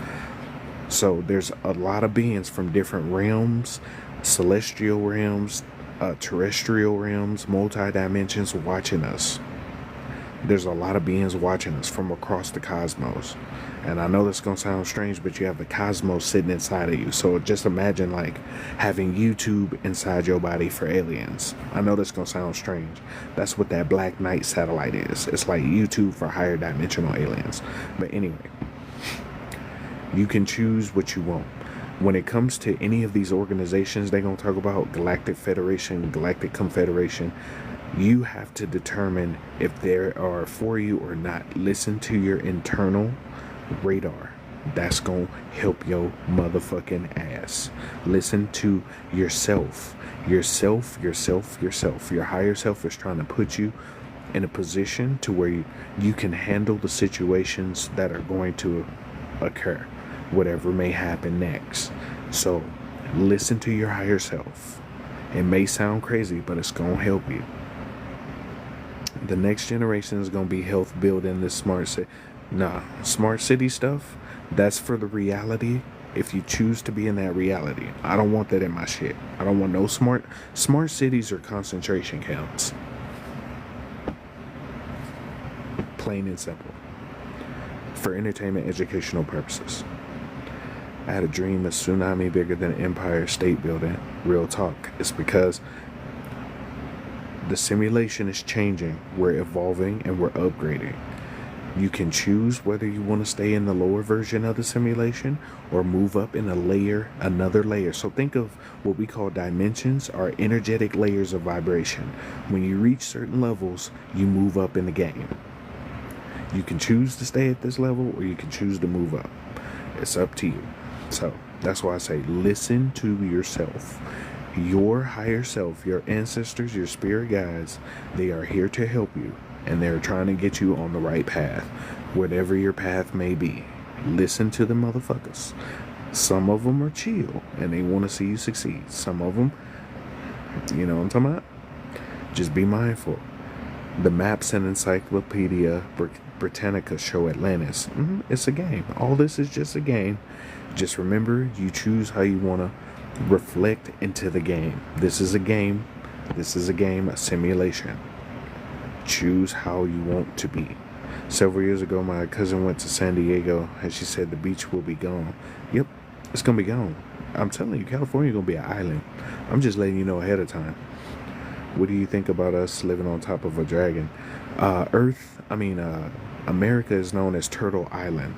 So there's a lot of beings from different realms, celestial realms, terrestrial realms, multi-dimensions watching us. There's a lot of beings watching us from across the cosmos. And I know this is going to sound strange, but you have the cosmos sitting inside of you. So just imagine like having YouTube inside your body for aliens. I know this is going to sound strange. That's what that Black Knight satellite is. It's like YouTube for higher dimensional aliens. But anyway, you can choose what you want. When it comes to any of these organizations they're going to talk about, Galactic Federation, Galactic Confederation, you have to determine if they are for you or not. Listen to your internal radar. That's going to help your motherfucking ass. Listen to yourself. Yourself. Your higher self is trying to put you in a position to where you can handle the situations that are going to occur, whatever may happen next. So listen to your higher self. It may sound crazy, but it's going to help you. The next generation is going to be health building this smart city stuff. That's for the reality. If you choose to be in that reality, I don't want that in my shit. I don't want no smart cities or concentration camps. Plain and simple. For entertainment, educational purposes. I had a dream of tsunami bigger than Empire State Building. Real talk. It's because the simulation is changing. We're evolving and we're upgrading. You can choose whether you want to stay in the lower version of the simulation or move up in another layer. So think of what we call dimensions, or energetic layers of vibration. When you reach certain levels, you move up in the game. You can choose to stay at this level or you can choose to move up. It's up to you. So that's why I say listen to yourself. Your higher self, your ancestors, your spirit guides, they are here to help you, and they're trying to get you on the right path, whatever your path may be. Listen to the motherfuckers. Some of them are chill and they want to see you succeed. Some of them, you know what I'm talking about? Just be mindful. The maps and Encyclopedia Britannica show Atlantis. It's a game. All this is just a game. Just remember, you choose how you want to reflect into the game. This is a game. This is a game, a simulation. Choose how you want to be. Several years ago, my cousin went to San Diego and she said the beach will be gone. Yep, it's going to be gone. I'm telling you, California is going to be an island. I'm just letting you know ahead of time. What do you think about us living on top of a dragon? America is known as Turtle Island.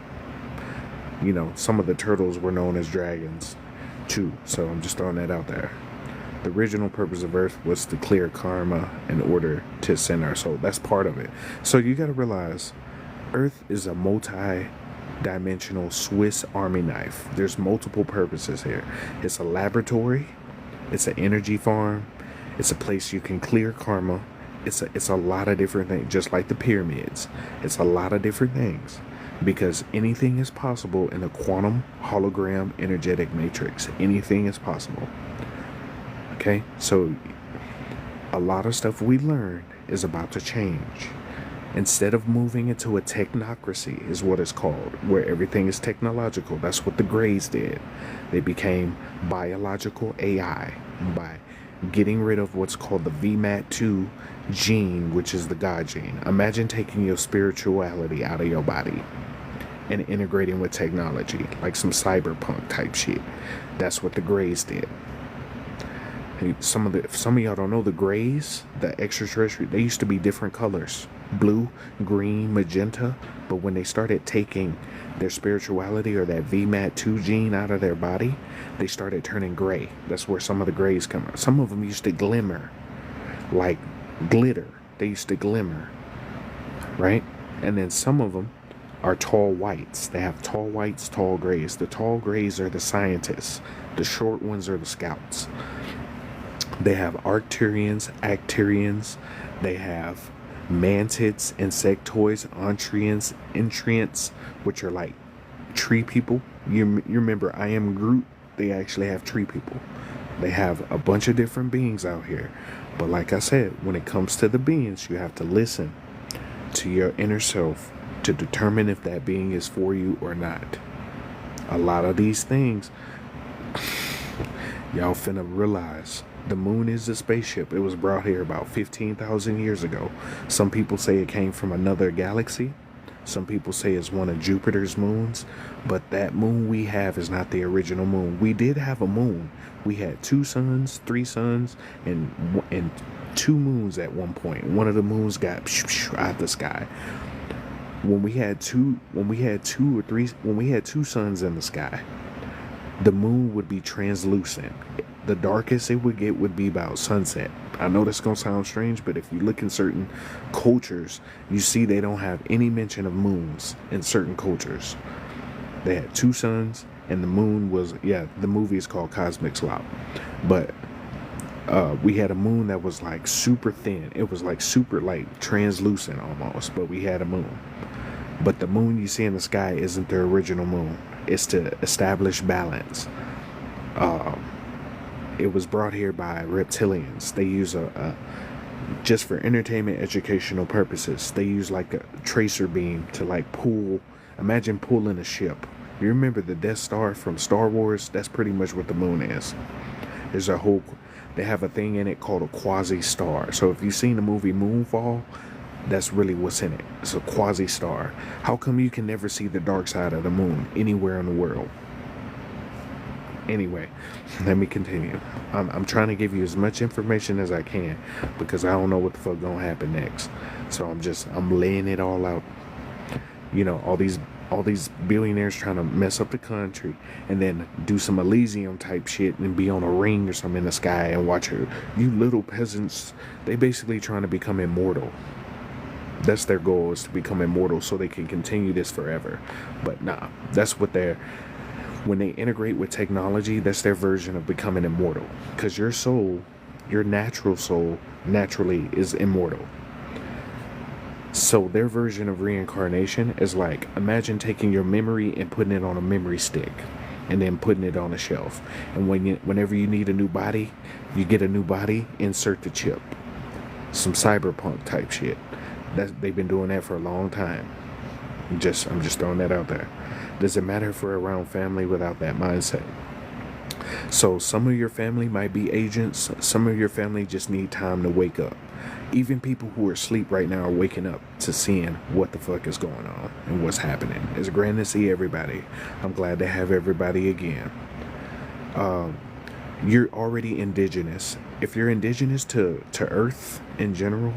You know, some of the turtles were known as dragons too. So I'm just throwing that out there. The original purpose of Earth was to clear karma in order to ascend our soul. That's part of it. So you got to realize Earth is a multi-dimensional Swiss Army knife. There's multiple purposes here. It's a laboratory. It's an energy farm. It's a place you can clear karma. It's a lot of different things, just like the pyramids. It's a lot of different things, because anything is possible in a quantum hologram energetic matrix. Anything is possible. Okay, so a lot of stuff we learned is about to change. Instead of moving into a technocracy, is what it's called, where everything is technological. That's what the Greys did. They became biological AI by getting rid of what's called the VMAT2 gene, which is the God gene. Imagine taking your spirituality out of your body and integrating with technology, like some cyberpunk type shit. That's what the Greys did. Some of y'all don't know the Greys, the extraterrestrial. They used to be different colors: blue, green, magenta. But when they started taking their spirituality or that VMAT2 gene out of their body, they started turning gray. That's where some of the Greys come out. Some of them used to glimmer like glitter. They used to glimmer, right? And then some of them are tall whites. They have tall whites, tall grays. The tall grays are the scientists. The short ones are the scouts. They have Arcturians, Acturians. They have mantids, insectoids, entriants, which are like tree people. You remember I Am Groot? They actually have tree people. They have a bunch of different beings out here. But like I said, when it comes to the beings, you have to listen to your inner self to determine if that being is for you or not. A lot of these things, y'all finna realize the moon is a spaceship. It was brought here about 15,000 years ago. Some people say it came from another galaxy. Some people say it's one of Jupiter's moons. But that moon we have is not the original moon. We did have a moon. We had 2 suns, 3 suns, and 2 moons at one point. One of the moons got out the sky. When we had two suns in the sky, the moon would be translucent. The darkest it would get would be about sunset. I know that's gonna sound strange, but if you look in certain cultures, you see they don't have any mention of moons in certain cultures. They had 2 suns, and the moon was, the movie is called Cosmic Slop. But we had a moon that was like super thin. It was like super like translucent almost, but we had a moon. But the moon you see in the sky isn't the original moon. It's to establish balance. It was brought here by reptilians. They use just for entertainment, educational purposes. They use like a tracer beam to like pull. Imagine pulling a ship. You remember the Death Star from Star Wars? That's pretty much what the moon is. They have a thing in it called a quasi-star. So if you've seen the movie Moonfall, that's really what's in it. It's a quasi-star. How come you can never see the dark side of the moon anywhere in the world? Anyway, let me continue. I'm trying to give you as much information as I can because I don't know what the fuck gonna happen next. So I'm laying it all out. You know, all these billionaires trying to mess up the country and then do some Elysium type shit and be on a ring or something in the sky and watch her. You little peasants, they basically trying to become immortal. That's their goal, is to become immortal so they can continue this forever. But nah, that's what when they integrate with technology, that's their version of becoming immortal. Because your soul, your natural soul, naturally is immortal. So their version of reincarnation is like, imagine taking your memory and putting it on a memory stick and then putting it on a shelf. And whenever you need a new body, you get a new body, insert the chip. Some cyberpunk type shit. They've been doing that for a long time. I'm just throwing that out there. Does it matter if we're around family without that mindset? So some of your family might be agents. Some of your family just need time to wake up. Even people who are asleep right now are waking up to seeing what the fuck is going on and what's happening. It's grand to see everybody. I'm glad to have everybody again. You're already indigenous. If you're indigenous to Earth in general,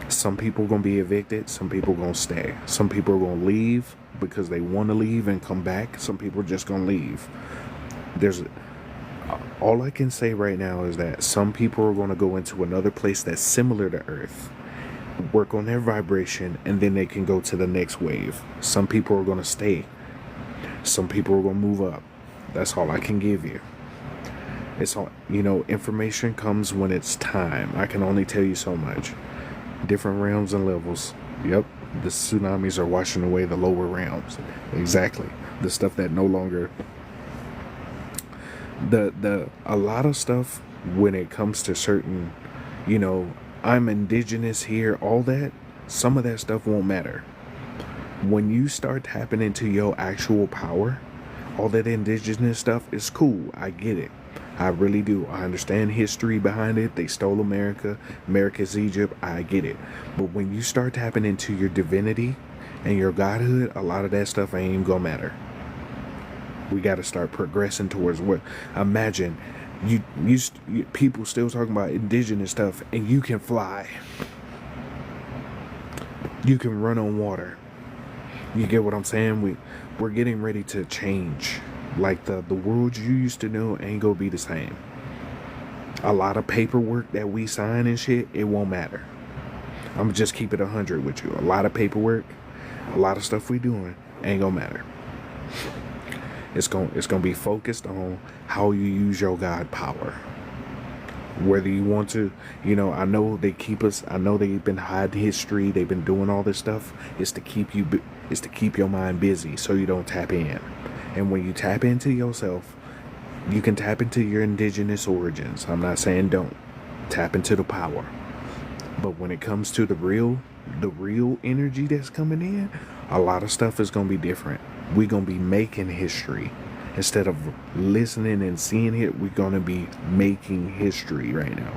some people are going to be evicted. Some people are going to stay. Some people are going to leave because they want to leave and come back. Some people are just going to leave. All I can say right now is that some people are going to go into another place that's similar to Earth, work on their vibration, and then they can go to the next wave. Some people are going to stay. Some people are going to move up. That's all I can give you. It's all, information comes when it's time. I can only tell you so much. Different realms and levels. Yep, the tsunamis are washing away the lower realms. Exactly. The stuff that no longer... a lot of stuff when it comes to certain, I'm indigenous here, all that, some of that stuff won't matter. When you start tapping into your actual power, all that indigenous stuff is cool. I get it. I really do. I understand history behind it. They stole America. America's Egypt. I get it. But when you start tapping into your divinity and your godhood, a lot of that stuff ain't even gonna matter. We got to start progressing towards what. Imagine you people still talking about indigenous stuff, and you can fly. You can run on water. You get what I'm saying? We're getting ready to change. Like the world you used to know ain't gonna be the same. A lot of paperwork that we sign and shit, it won't matter. I'm gonna just keep it 100 with you. A lot of paperwork, a lot of stuff we doing ain't gonna matter. It's gonna be focused on how you use your God power. Whether you want to, I know they keep us. I know they've been hiding history. They've been doing all this stuff. It's to keep your mind busy so you don't tap in. And when you tap into yourself, you can tap into your indigenous origins. I'm not saying don't tap into the power, but when it comes to the real energy that's coming in, a lot of stuff is gonna be different. We're gonna be making history. Instead of listening and seeing it, we're gonna be making history right now.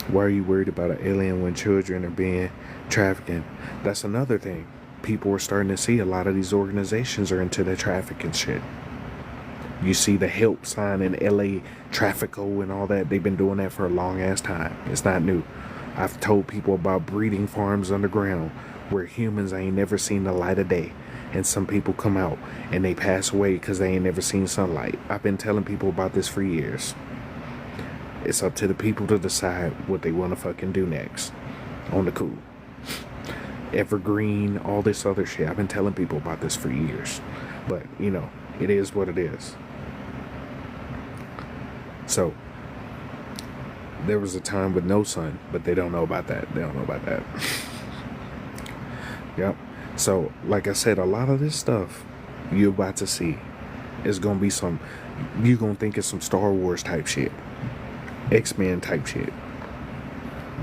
Why are you worried about an alien when children are being trafficked? That's another thing. People are starting to see a lot of these organizations are into the trafficking shit. You see the help sign in LA, Traffico and all that. They've been doing that for a long ass time. It's not new. I've told people about breeding farms underground where humans ain't never seen the light of day. And some people come out and they pass away because they ain't never seen sunlight. I've been telling people about this for years. It's up to the people to decide what they want to fucking do next. On the cool. Evergreen, all this other shit. I've been telling people about this for years. But, it is what it is. So, there was a time with no sun, but they don't know about that. Yep. So, like I said, a lot of this stuff you're about to see is going to be you're going to think it's some Star Wars type shit. X-Men type shit.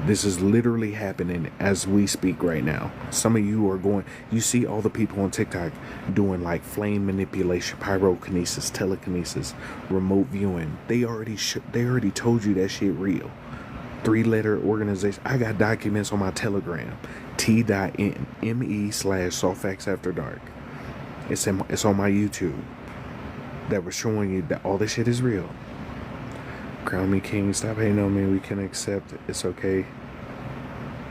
This is literally happening as we speak right now. Some of you you see all the people on TikTok doing like flame manipulation, pyrokinesis, telekinesis, remote viewing. They already told you that shit real. 3-letter organization. I got documents on my Telegram. t.me/softfactsafterdark. It's on my YouTube that was showing you that all this shit is real. Crown me king, stop hating on me, we can accept it. It's okay.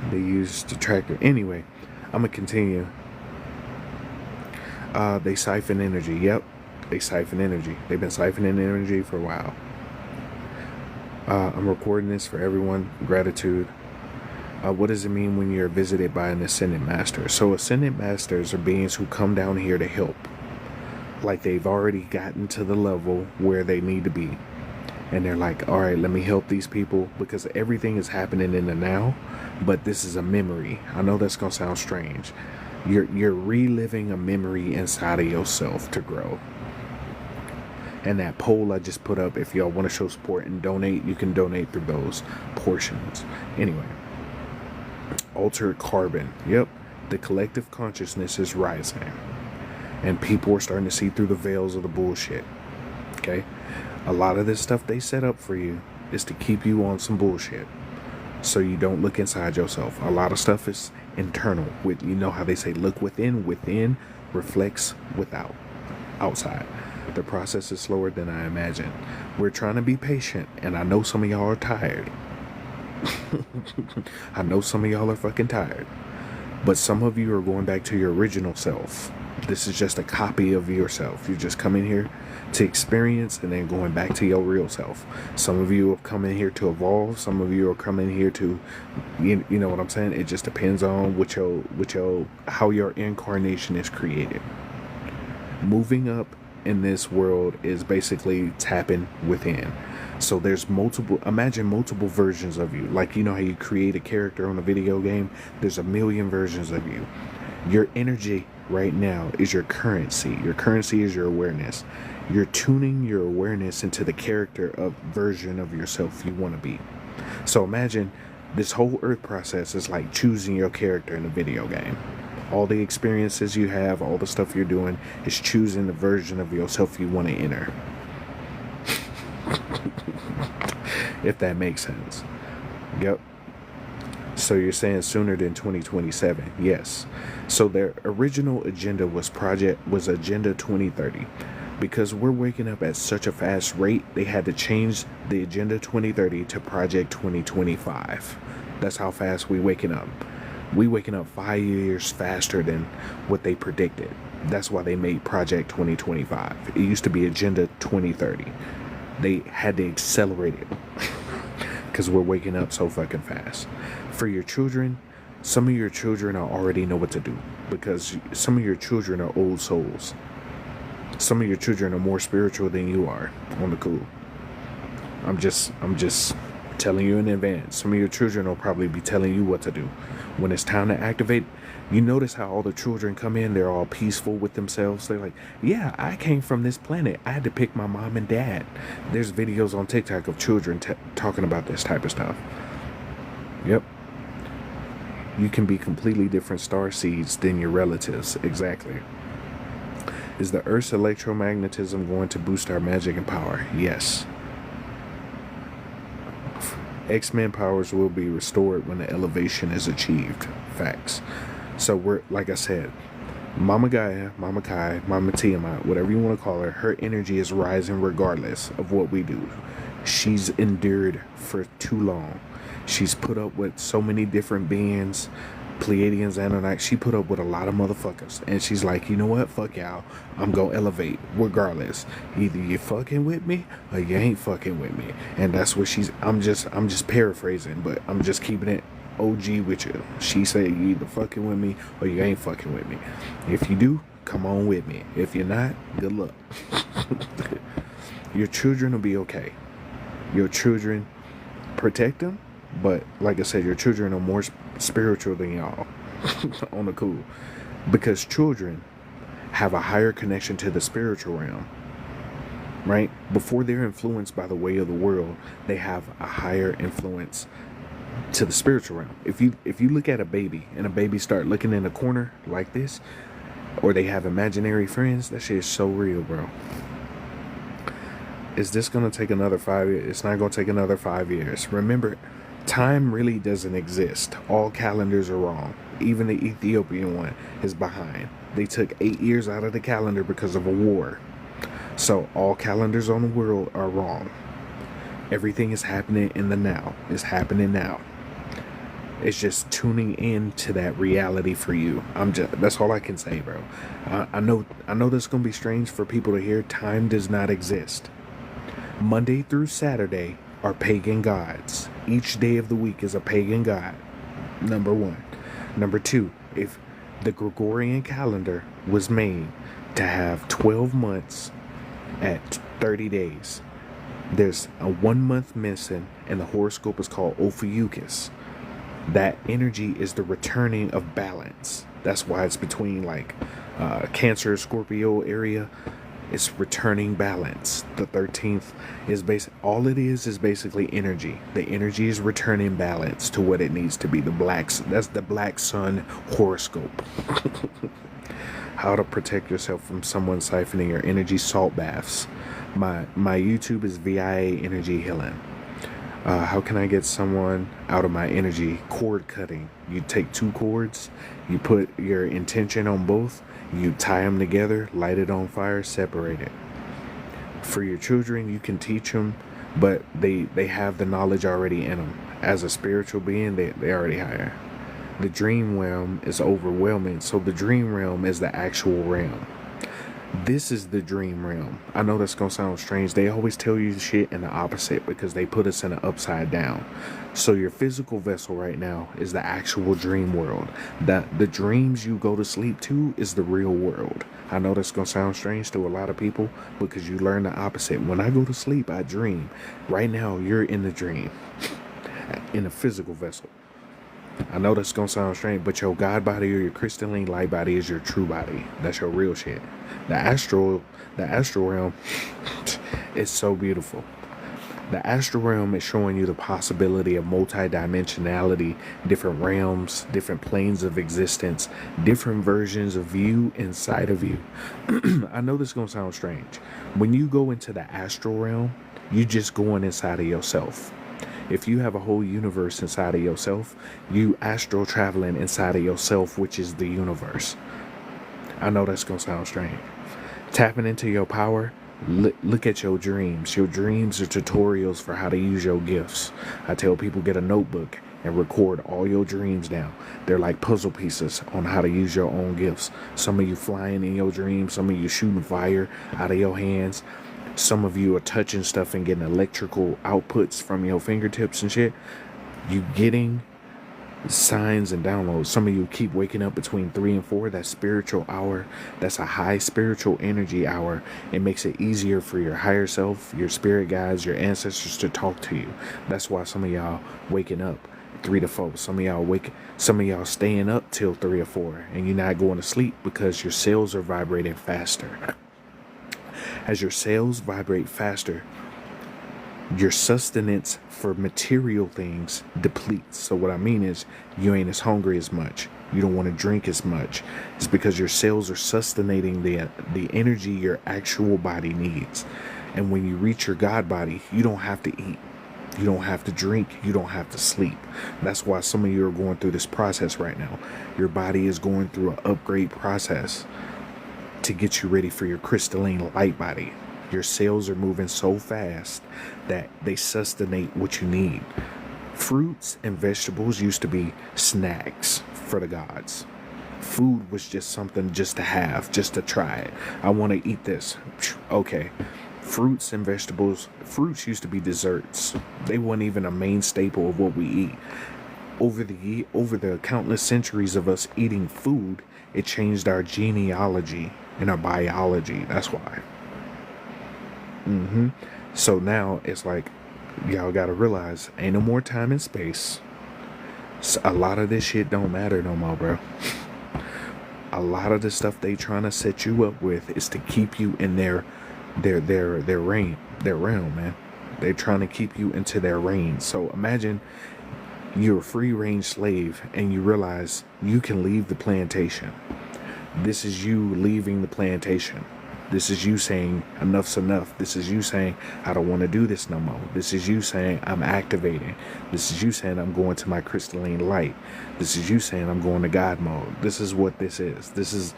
They use the tracker. Anyway, I'm gonna continue. They siphon energy. Yep, they siphon energy. They've been siphoning energy for a while. I'm recording this for everyone. Gratitude. What does it mean when you're visited by an ascended master? So ascended masters are beings who come down here to help. Like they've already gotten to the level where they need to be. And they're like, all right, let me help these people, because everything is happening in the now, but this is a memory. I know that's going to sound strange. You're reliving a memory inside of yourself to grow. And that poll I just put up, if y'all want to show support and donate, you can donate through those portions. Anyway, altered carbon. Yep, the collective consciousness is rising. And people are starting to see through the veils of the bullshit. Okay? A lot of this stuff they set up for you is to keep you on some bullshit, so you don't look inside yourself. A lot of stuff is internal. How they say, look within reflects outside. The process is slower than I imagined. We're trying to be patient, and I know some of y'all are tired. I know some of y'all are fucking tired. But some of you are going back to your original self. This is just a copy of yourself. You're just coming here to experience and then going back to your real self. Some of you are coming here to evolve. Some of you are coming here to, you know what I'm saying? It just depends on how your incarnation is created. Moving up in this world is basically tapping within. So there's imagine multiple versions of you. Like, how you create a character on a video game? There's a million versions of you. Your energy right now is your currency. Your currency is your awareness. You're tuning your awareness into the character of version of yourself you want to be. So imagine This whole earth process is like choosing your character in a video game. All the experiences you have, all the stuff you're doing, is choosing the version of yourself you want to enter. If that makes sense. Yep. So you're saying sooner than 2027? Yes. So their original agenda was Agenda 2030. Because we're waking up at such a fast rate, they had to change the Agenda 2030 to Project 2025. That's how fast we waking up. We waking up 5 years faster than what they predicted. That's why they made Project 2025. It used to be Agenda 2030. They had to accelerate it because we're waking up so fucking fast. For your children, some of your children already know what to do because some of your children are old souls. Some of your children are more spiritual than you are on the cool. I'm just telling you in advance. Some of your children will probably be telling you what to do. When it's time to activate, you notice how all the children come in, they're all peaceful with themselves. They're like, yeah, I came from this planet. I had to pick my mom and dad. There's videos on TikTok of children talking about this type of stuff. Yep. You can be completely different star seeds than your relatives. Exactly. Is the Earth's electromagnetism going to boost our magic and power? Yes. X-Men powers will be restored when the elevation is achieved. Facts. So we're, like I said, Mama Gaia, Mama Kai, Mama Tiamat, whatever you want to call her energy is rising regardless of what we do. She's endured for too long. She's put up with so many different beings, Pleiadians, Anunnaki. She put up with a lot of motherfuckers. And she's like, you know what? Fuck y'all. I'm gonna elevate regardless. Either you fucking with me or you ain't fucking with me. And that's what she's, I'm just paraphrasing, but I'm just keeping it OG with you. She said, you either fucking with me or you ain't fucking with me. If you do, come on with me. If you're not, good luck. Your children will be okay. Your children, protect them. But like I said, your children are more spiritual than y'all on the cool. Because children have a higher connection to the spiritual realm. Right? Before they're influenced by the way of the world, they have a higher influence to the spiritual realm. If you look at a baby and a baby start looking in a corner like this, or they have imaginary friends, that shit is so real, bro. Is this going to take another 5 years? It's not going to take another 5 years. Remember, time really doesn't exist. All calendars are wrong. Even the Ethiopian one is behind. They took 8 years out of the calendar because of a war. So all calendars on the world are wrong. Everything is happening in the now. It's happening now. It's just tuning in to that reality for you. That's all I can say, bro. I know this is going to be strange for people to hear. Time does not exist. Monday through Saturday are pagan gods. Each day of the week is a pagan god. Number one. Number two, if the Gregorian calendar was made to have 12 months at 30 days, there's a 1 month missing, and the horoscope is called Ophiuchus. That energy is the returning of balance. That's why it's between like Cancer, Scorpio area. It's returning balance. The 13th is all it is basically energy. The energy is returning balance to what it needs to be. That's the Black Sun horoscope. How to protect yourself from someone siphoning your energy. Salt baths. My YouTube is ViaEnergyHealing. How can I get someone out of my energy? Cord cutting. You take 2 cords, you put your intention on both, you tie them together, light it on fire, separate it. For your children, you can teach them, but they have the knowledge already in them. As a spiritual being, they already higher. The dream realm is overwhelming, so the dream realm is the actual realm. This is the dream realm. I know that's going to sound strange. They always tell you shit in the opposite because they put us in an upside down. So your physical vessel right now is the actual dream world. The dreams you go to sleep to is the real world. I know that's going to sound strange to a lot of people because you learn the opposite. When I go to sleep, I dream. Right now, you're in the dream. In a physical vessel. I know that's going to sound strange, but your God body or your crystalline light body is your true body. That's your real shit. The astral realm is so beautiful. The astral realm is showing you the possibility of multidimensionality, different realms, different planes of existence, different versions of you inside of you. I know this is going to sound strange. When you go into the astral realm, you just going inside of yourself. If you have a whole universe inside of yourself, you astral traveling inside of yourself, which is the universe. I know that's going to sound strange. Tapping into your power, look at your dreams. Your dreams are tutorials for how to use your gifts. I tell people, get a notebook and record all your dreams down. They're like puzzle pieces on how to use your own gifts. Some of you flying in your dreams, some of you shooting fire out of your hands. Some of you are touching stuff and getting electrical outputs from your fingertips and shit. You getting signs and downloads. Some of you keep waking up between 3 and 4. That spiritual hour, that's a high spiritual energy hour. It makes it easier for your higher self, your spirit guides, your ancestors to talk to you. That's why some of y'all waking up 3 to 4. Some of y'all staying up till 3 or 4, and you're not going to sleep because your cells are vibrating faster. As your cells vibrate faster, your sustenance for material things depletes. So what I mean is, you ain't as hungry as much. You don't want to drink as much. It's because your cells are sustaining the energy your actual body needs. And when you reach your God body, you don't have to eat. You don't have to drink. You don't have to sleep. That's why some of you are going through this process right now. Your body is going through an upgrade process to get you ready for your crystalline light body. Your cells are moving so fast that they sustain what you need. Fruits and vegetables used to be snacks for the gods. Food was just something just to have, just to try it. I want to eat this. Okay. Fruits and vegetables. Fruits used to be desserts. They weren't even a main staple of what we eat. Over the countless centuries of us eating food, it changed our genealogy and our biology. That's why. So now it's like, y'all gotta realize, ain't no more time and space. So a lot of this shit don't matter no more, bro. A lot of the stuff they trying to set you up with is to keep you in their realm, man. They're trying to keep you into their reign. So imagine you're a free range slave and you realize you can leave the plantation. This is you leaving the plantation. This is you saying enough's enough. This is you saying I don't want to do this no more. This is you saying I'm activating. This is you saying I'm going to my crystalline light. This is you saying I'm going to God mode. This is what this is. This is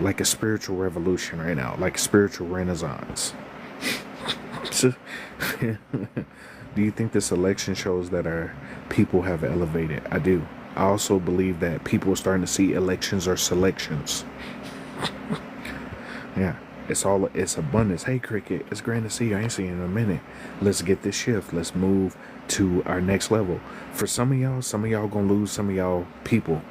like a spiritual revolution right now, like a spiritual renaissance. Do you think this election shows that our people have elevated? I do. I also believe that people are starting to see elections are selections. Yeah. It's abundance. Hey, Cricket, it's great to see you. I ain't seen you in a minute. Let's get this shift. Let's move to our next level. For some of y'all gonna lose some of y'all people.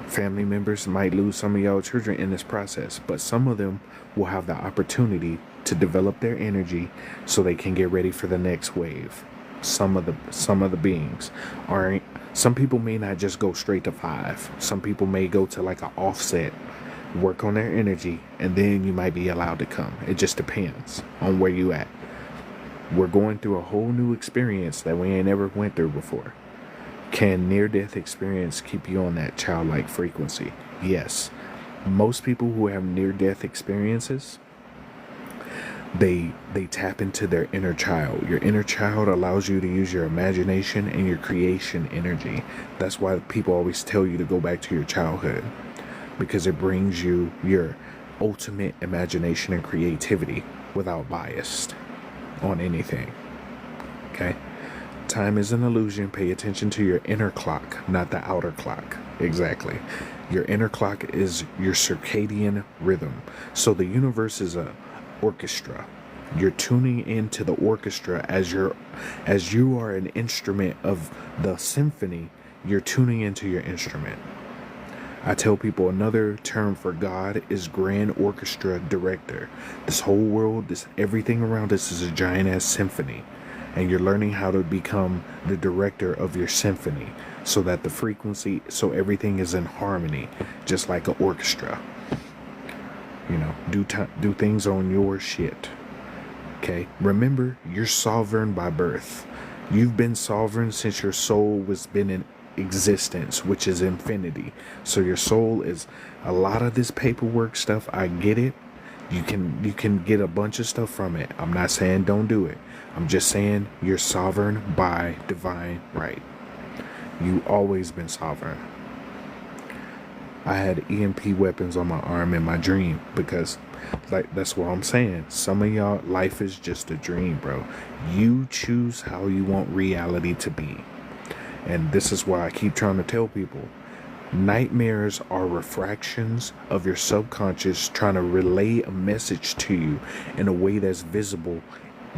Family members might lose some of y'all children in this process, but some of them will have the opportunity to develop their energy so they can get ready for the next wave. Some of the beings are. Some people may not just go straight to 5. Some people may go to like an offset, work on their energy, and then you might be allowed to come. It just depends on where you at. We're going through a whole new experience that we ain't ever went through before. Can near-death experience keep you on that childlike frequency? Yes. Most people who have near-death experiences, they tap into their inner child. Your inner child allows you to use your imagination and your creation energy. That's why people always tell you to go back to your childhood, because it brings you your ultimate imagination and creativity without bias on anything. Okay? Time is an illusion. Pay attention to your inner clock, not the outer clock. Exactly. Your inner clock is your circadian rhythm. So the universe is a orchestra. You're tuning into the orchestra as you are an instrument of the symphony. You're tuning into your instrument. I tell people another term for God is Grand Orchestra Director. This whole world, everything around us is a giant ass symphony. And you're learning how to become the director of your symphony so that the frequency, so everything is in harmony, just like an orchestra. You know, do things on your shit. Okay, remember, you're sovereign by birth. You've been sovereign since your soul was been in existence, which is infinity. So your soul is a lot of this paperwork stuff. I get it. You can get a bunch of stuff from it. I'm not saying don't do it. I'm just saying you're sovereign by divine right. You always been sovereign. I had EMP weapons on my arm in my dream because, like, that's what I'm saying. Some of y'all, life is just a dream, bro. You choose how you want reality to be. And this is why I keep trying to tell people, nightmares are refractions of your subconscious trying to relay a message to you in a way that's visible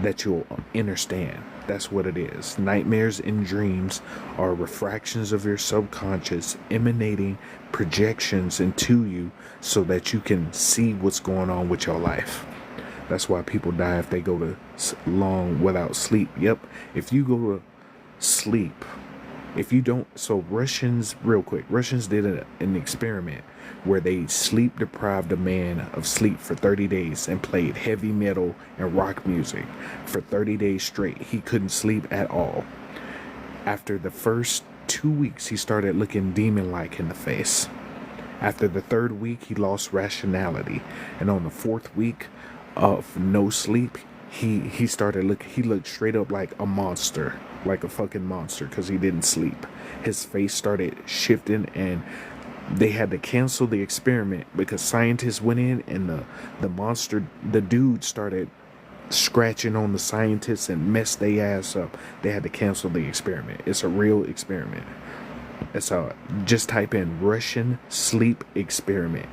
that you'll understand. That's what it is. Nightmares and dreams are refractions of your subconscious emanating projections into you so that you can see what's going on with your life. That's why people die if they go to long without sleep. Yep. If you go to sleep, if you don't, so Russians, real quick, Russians did an experiment where they sleep deprived a man of sleep for 30 days and played heavy metal and rock music for 30 days straight. He couldn't sleep at all. After the first 2 weeks, he started looking demon-like in the face. After the third week, he lost rationality. And on the fourth week of no sleep, he looked straight up like a monster, like a fucking monster, because he didn't sleep. His face started shifting, and they had to cancel the experiment because scientists went in, and the dude started scratching on the scientists and messed their ass up. They had to cancel the experiment. It's a real experiment. Just type in Russian sleep experiment.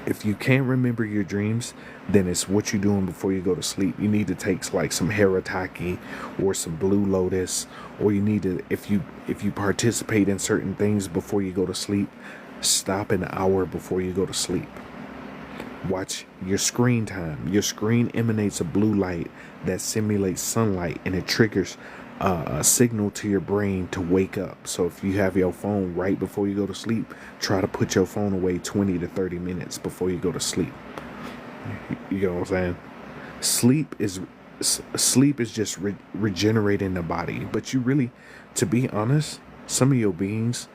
If you can't remember your dreams, then it's what you're doing before you go to sleep. You need to take like some Harataki or some Blue Lotus, or you need to, if you participate in certain things before you go to sleep, stop an hour before you go to sleep. Watch your screen time. Your screen emanates a blue light that simulates sunlight, and it triggers a signal to your brain to wake up. So if you have your phone right before you go to sleep, try to put your phone away 20 to 30 minutes before you go to sleep. You know what I'm saying? Sleep is just regenerating the body. But you really, to be honest, some of your beings,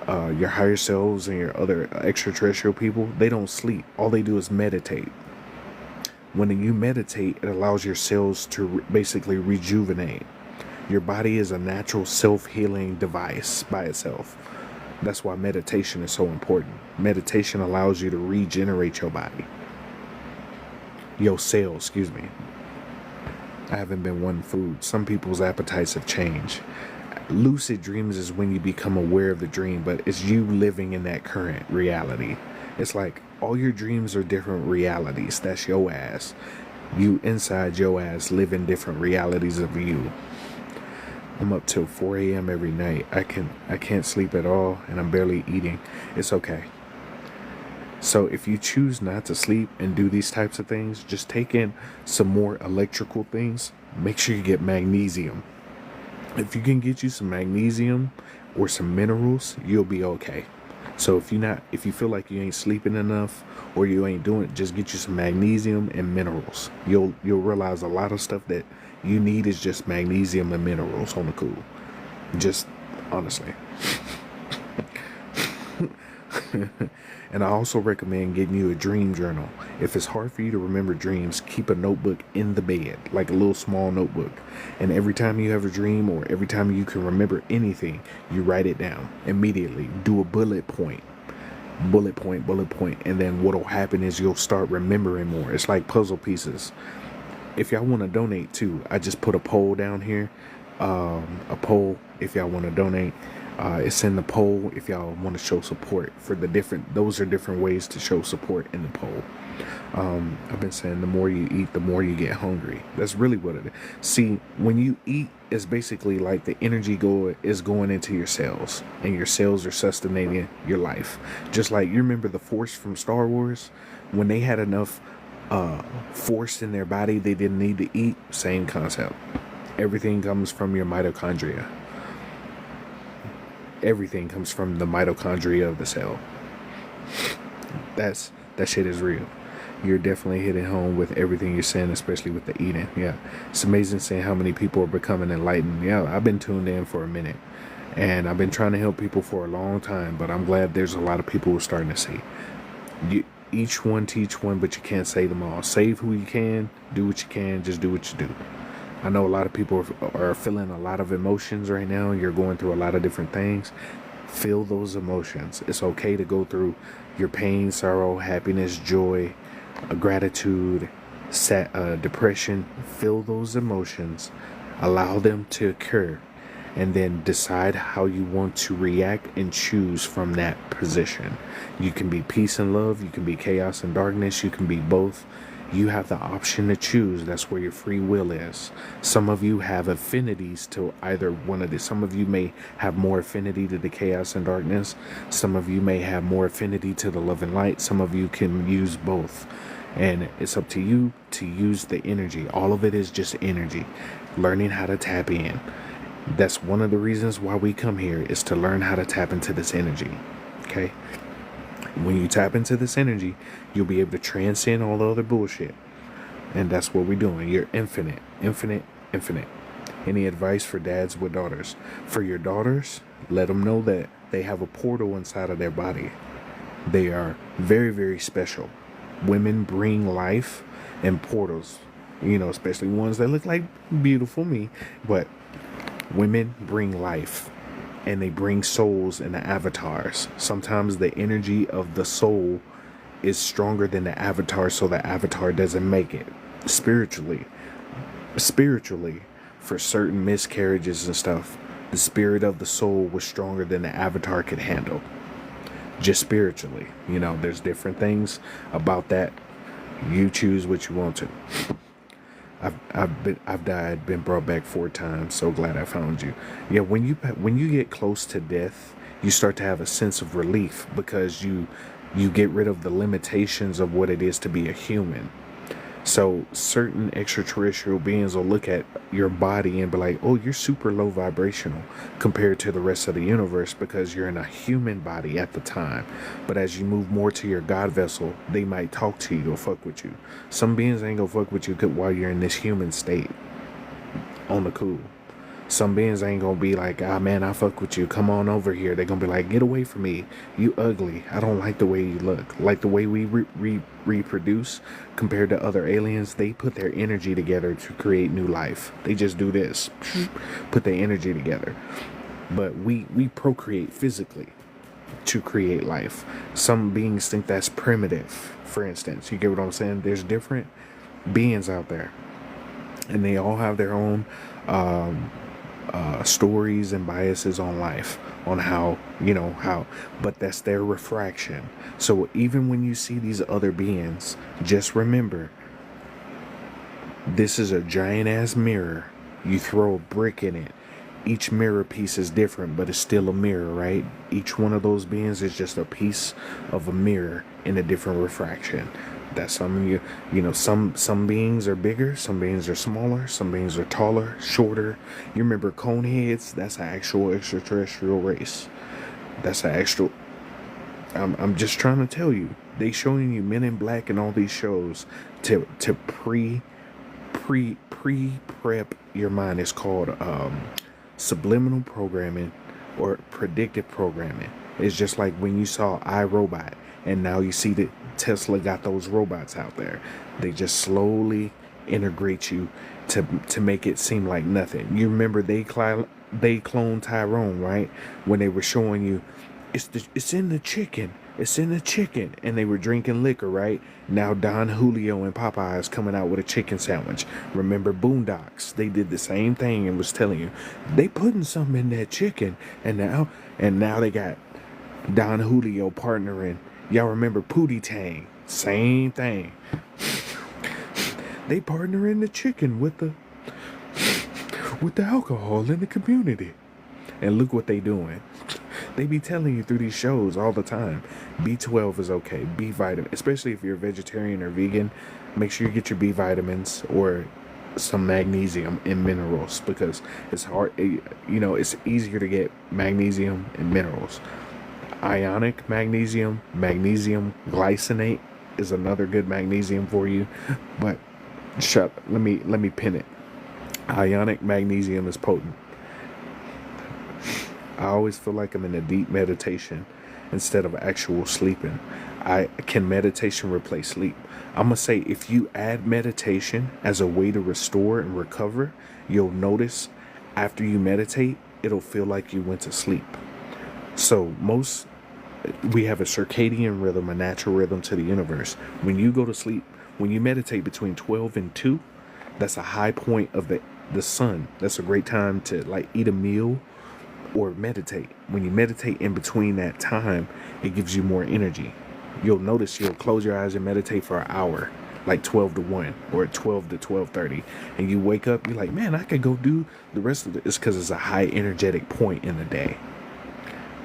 your higher selves and your other extraterrestrial people, they don't sleep. All they do is meditate. When you meditate, it allows your cells to basically rejuvenate. Your body is a natural self-healing device by itself. That's why meditation is so important. Meditation allows you to regenerate your body. Your cells, excuse me. I haven't been wanting food. Some people's appetites have changed. Lucid dreams is when you become aware of the dream, but it's you living in that current reality. It's like all your dreams are different realities. That's your ass. You inside your ass live in different realities of you. I'm up till 4 a.m. every night. I can't sleep at all, and I'm barely eating. It's okay. So if you choose not to sleep and do these types of things, just take in some more electrical things. Make sure you get magnesium. If you can get you some magnesium or some minerals, you'll be okay. So if you feel like you ain't sleeping enough or you ain't doing it, just get you some magnesium and minerals. You'll realize a lot of stuff that you need is just magnesium and minerals on the cool. Just honestly. And I also recommend getting you a dream journal. If it's hard for you to remember dreams, keep a notebook in the bed, like a little small notebook. And every time you have a dream or every time you can remember anything, you write it down immediately. Do a bullet point. Bullet point. And then what'll happen is you'll start remembering more. It's like puzzle pieces. If y'all want to donate too, I just put a poll down here. A poll if y'all want to donate. It's in the poll if y'all want to show support for those are different ways to show support in the poll. I've been saying the more you eat, the more you get hungry. That's really what it is. See, when you eat, it's basically like the energy is going into your cells, and your cells are sustaining your life. Just like, you remember the Force from Star Wars? When they had enough force in their body, they didn't need to eat. Same concept. Everything comes from your mitochondria. Everything comes from the mitochondria of the cell. That shit is real. You're definitely hitting home with everything you're saying, especially with the eating. Yeah, it's amazing seeing how many people are becoming enlightened. Yeah, I've been tuned in for a minute, and I've been trying to help people for a long time, but I'm glad there's a lot of people who are starting to see. You, each one teach one, but you can't save them all. Save who you can, do what you can, just do what you do. I know a lot of people are feeling a lot of emotions right now. You're going through a lot of different things. Feel those emotions. It's okay to go through your pain, sorrow, happiness, joy, gratitude, depression. Feel those emotions. Allow them to occur. And then decide how you want to react and choose from that position. You can be peace and love. You can be chaos and darkness. You can be both. You have the option to choose. That's where your free will is. Some of you have affinities to either one of these. Some of you may have more affinity to the chaos and darkness. Some of you may have more affinity to the love and light. Some of you can use both. And it's up to you to use the energy. All of it is just energy. Learning how to tap in. That's one of the reasons why we come here, is to learn how to tap into this energy. Okay? When you tap into this energy, you'll be able to transcend all the other bullshit. And that's what we're doing. You're infinite, infinite, infinite. Any advice for dads with daughters? For your daughters, let them know that they have a portal inside of their body. They are very, very special. Women bring life and portals, especially ones that look like beautiful me, but women bring life, and they bring souls and the avatars. Sometimes the energy of the soul is stronger than the avatar, so the avatar doesn't make it. Spiritually, for certain miscarriages and stuff, the spirit of the soul was stronger than the avatar could handle. Just spiritually, there's different things about that. You choose what you want to. I've died, been brought back 4 times. So glad I found you. Yeah, when you get close to death, you start to have a sense of relief, because you get rid of the limitations of what it is to be a human. So certain extraterrestrial beings will look at your body and be like, oh, you're super low vibrational compared to the rest of the universe, because you're in a human body at the time. But as you move more to your God vessel, they might talk to you or fuck with you. Some beings ain't gonna fuck with you while you're in this human state on the cool. Some beings ain't gonna be like, ah, man, I fuck with you, come on over here. They're gonna be like, get away from me, you ugly, I don't like the way you look. Like the way we reproduce compared to other aliens, they put their energy together to create new life. They just do this, put their energy together. But we procreate physically to create life. Some beings think that's primitive, for instance. You get what I'm saying? There's different beings out there, and they all have their own stories and biases on life, on how, but that's their refraction. So even when you see these other beings, just remember, this is a giant ass mirror. You throw a brick in it. Each mirror piece is different, but it's still a mirror, right? Each one of those beings is just a piece of a mirror in a different refraction. That's some some beings are bigger, some beings are smaller, some beings are taller, shorter. You remember coneheads? That's an actual extraterrestrial race. That's an actual. I'm just trying to tell you. They showing you Men in Black and all these shows to prep your mind. It's called subliminal programming or predictive programming. It's just like when you saw iRobot, and now you see that Tesla got those robots out there. They just slowly integrate you to make it seem like nothing. You remember they cloned Tyrone, right? When they were showing you, it's in the chicken. It's in the chicken. And they were drinking liquor, right? Now Don Julio and Popeyes coming out with a chicken sandwich. Remember Boondocks? They did the same thing and was telling you, they putting something in that chicken. And now they got Don Julio partnering. Y'all remember Pootie Tang? Same thing. They partner in the chicken with the alcohol in the community. And look what they doing. They be telling you through these shows all the time. B12 is okay. B vitamin, especially if you're a vegetarian or vegan, make sure you get your B vitamins or some magnesium and minerals, because it's hard. It's easier to get magnesium and minerals. Ionic magnesium, magnesium glycinate, is another good magnesium for you. But let me pin it. Ionic magnesium is potent. I always feel like I'm in a deep meditation instead of actual sleeping. Can meditation replace sleep? I'm gonna say if you add meditation as a way to restore and recover, you'll notice after you meditate, it'll feel like you went to sleep. So we have a circadian rhythm, a natural rhythm to the universe. When you go to sleep, when you meditate between 12 and 2, that's a high point of the sun. That's a great time to like eat a meal or meditate. When you meditate in between that time, it gives you more energy. You'll notice you'll close your eyes and meditate for an hour, like 12 to 1 or 12 to 12:30, and you wake up, you're like, man, I could go do the rest of it. It's because it's a high energetic point in the day.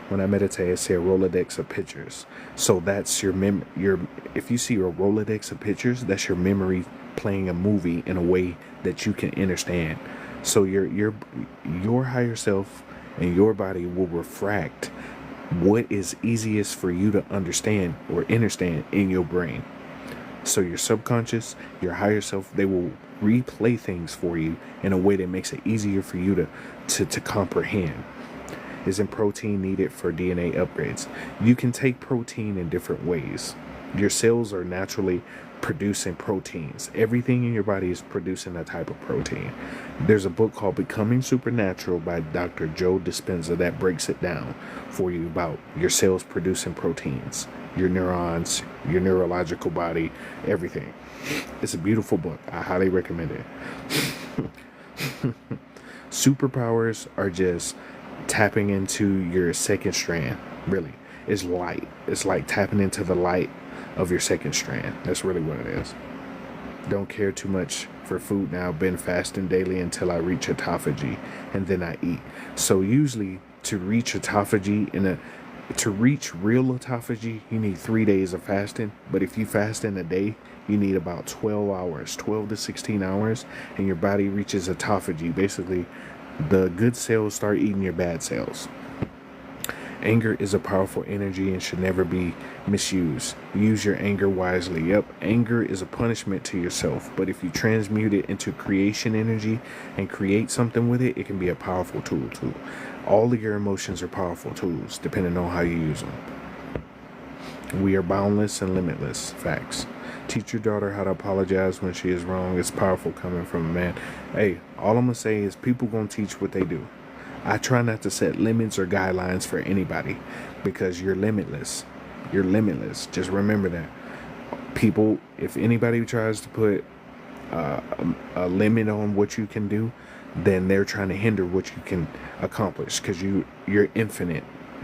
When I meditate, I see a Rolodex of pictures. So that's if you see a Rolodex of pictures, that's your memory playing a movie in a way that you can understand. So your higher self and your body will refract what is easiest for you to understand or understand in your brain. So your subconscious, your higher self, they will replay things for you in a way that makes it easier for you to comprehend. Isn't protein needed for DNA upgrades? You can take protein in different ways. Your cells are naturally producing proteins. Everything in your body is producing a type of protein. There's a book called Becoming Supernatural by Dr. Joe Dispenza that breaks it down for you about your cells producing proteins, your neurons, your neurological body, everything. It's a beautiful book. I highly recommend it. Superpowers are just tapping into your second strand. Really, it's light. It's like tapping into the light of your second strand. That's really what it is. Don't care too much for food now. Been fasting daily until I reach autophagy, and then I eat. So usually to reach autophagy to reach real autophagy, you need 3 days of fasting. But if you fast in a day, you need about 12 hours, 12 to 16 hours, and your body reaches autophagy. Basically, the good cells start eating your bad cells. Anger is a powerful energy and should never be misused. Use your anger wisely. Yep, anger is a punishment to yourself, but if you transmute it into creation energy and create something with it, it can be a powerful tool too. All of your emotions are powerful tools, depending on how you use them. We are boundless and limitless. Facts. Teach your daughter how to apologize when she is wrong. It's powerful coming from a man. Hey, all I'm going to say is people going to teach what they do. I try not to set limits or guidelines for anybody because you're limitless. You're limitless. Just remember that. People, if anybody tries to put a limit on what you can do, then they're trying to hinder what you can accomplish because you're infinite.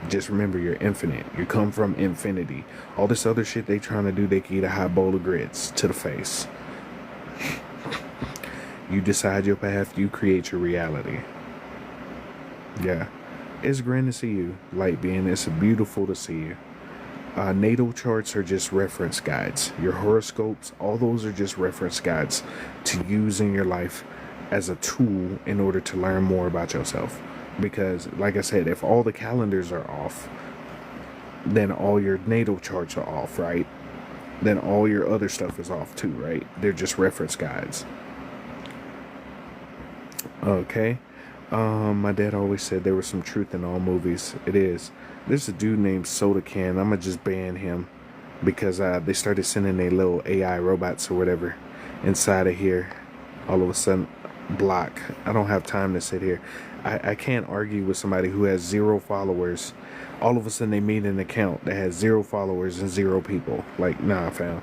Just remember, you're infinite. You come from infinity. All this other shit they trying to do, they can eat a hot bowl of grits to the face. You decide your path. You create your reality. Yeah. It's grand to see you, light being. It's beautiful to see you. Natal charts are just reference guides. Your horoscopes, all those are just reference guides to use in your life as a tool in order to learn more about yourself. Because, like I said, if all the calendars are off, then all your natal charts are off, right? Then all your other stuff is off too, right? They're just reference guides. Okay. My dad always said there was some truth in all movies. It is. There's a dude named Soda Can. I'm gonna just ban him because they started sending their little AI robots or whatever inside of here. All of a sudden, block. I don't have time to sit here. I can't argue with somebody who has 0 followers. All of a sudden, they made an account that has 0 followers and 0 people. Like, nah, fam.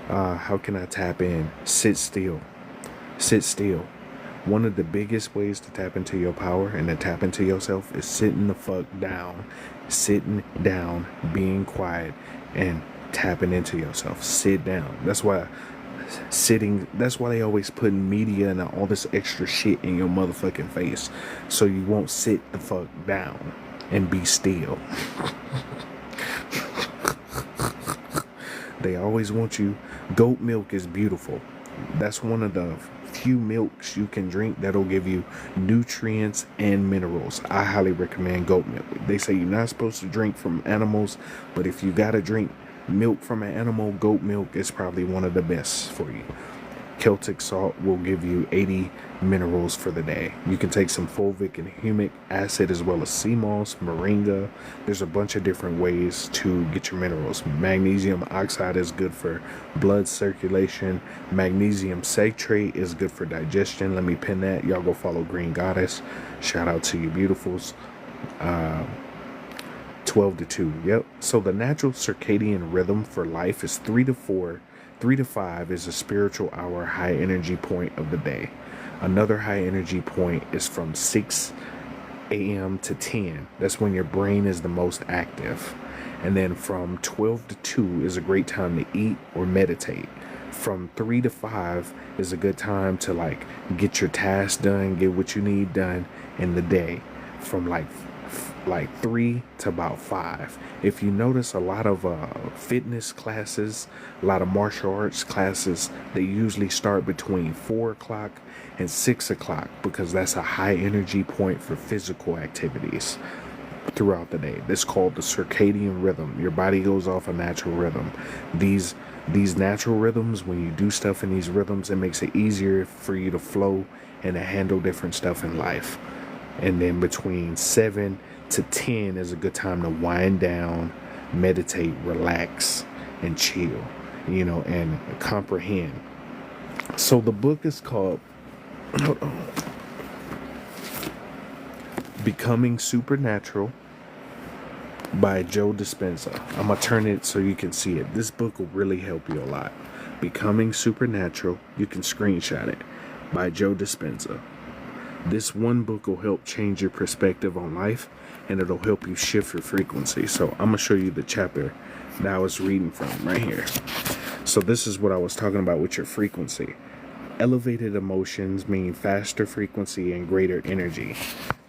How can I tap in? Sit still. Sit still. One of the biggest ways to tap into your power and to tap into yourself is sitting the fuck down. Sitting down, being quiet, and tapping into yourself. Sit down. That's why they always put media and all this extra shit in your motherfucking face. So you won't sit the fuck down and be still. They always want you. Goat milk is beautiful. That's one of the few milks you can drink that'll give you nutrients and minerals. I highly recommend goat milk. They say you're not supposed to drink from animals, but if you gotta drink Milk from an animal, goat milk, is probably one of the best for you. Celtic salt will give you 80 minerals for the day. You can take some fulvic and humic acid as well as sea moss, moringa. There's a bunch of different ways to get your minerals. Magnesium oxide is good for blood circulation. Magnesium citrate is good for digestion. Let me pin that. Y'all go follow Green Goddess. Shout out to you beautifuls. 12 to 2. Yep. So the natural circadian rhythm for life is 3 to 4. 3 to 5 is a spiritual hour high energy point of the day. Another high energy point is from 6 a.m. to 10. That's when your brain is the most active. And then from 12 to 2 is a great time to eat or meditate. From 3 to 5 is a good time to like get your tasks done, get what you need done in the day. From like 3 to about 5. If you notice, a lot of fitness classes, a lot of martial arts classes, they usually start between 4 o'clock and 6 o'clock because that's a high energy point for physical activities throughout the day. This is called the circadian rhythm. Your body goes off a natural rhythm. These natural rhythms, when you do stuff in these rhythms, it makes it easier for you to flow and to handle different stuff in life. And then between 7 to 10 is a good time to wind down, meditate, relax, and chill, and comprehend. So the book is called Becoming Supernatural by Joe Dispenza. I'm going to turn it so you can see it. This book will really help you a lot. Becoming Supernatural, you can screenshot it, by Joe Dispenza. This one book will help change your perspective on life, and it'll help you shift your frequency. So I'm going to show you the chapter that I was reading from right here. So this is what I was talking about with your frequency. Elevated emotions mean faster frequency and greater energy,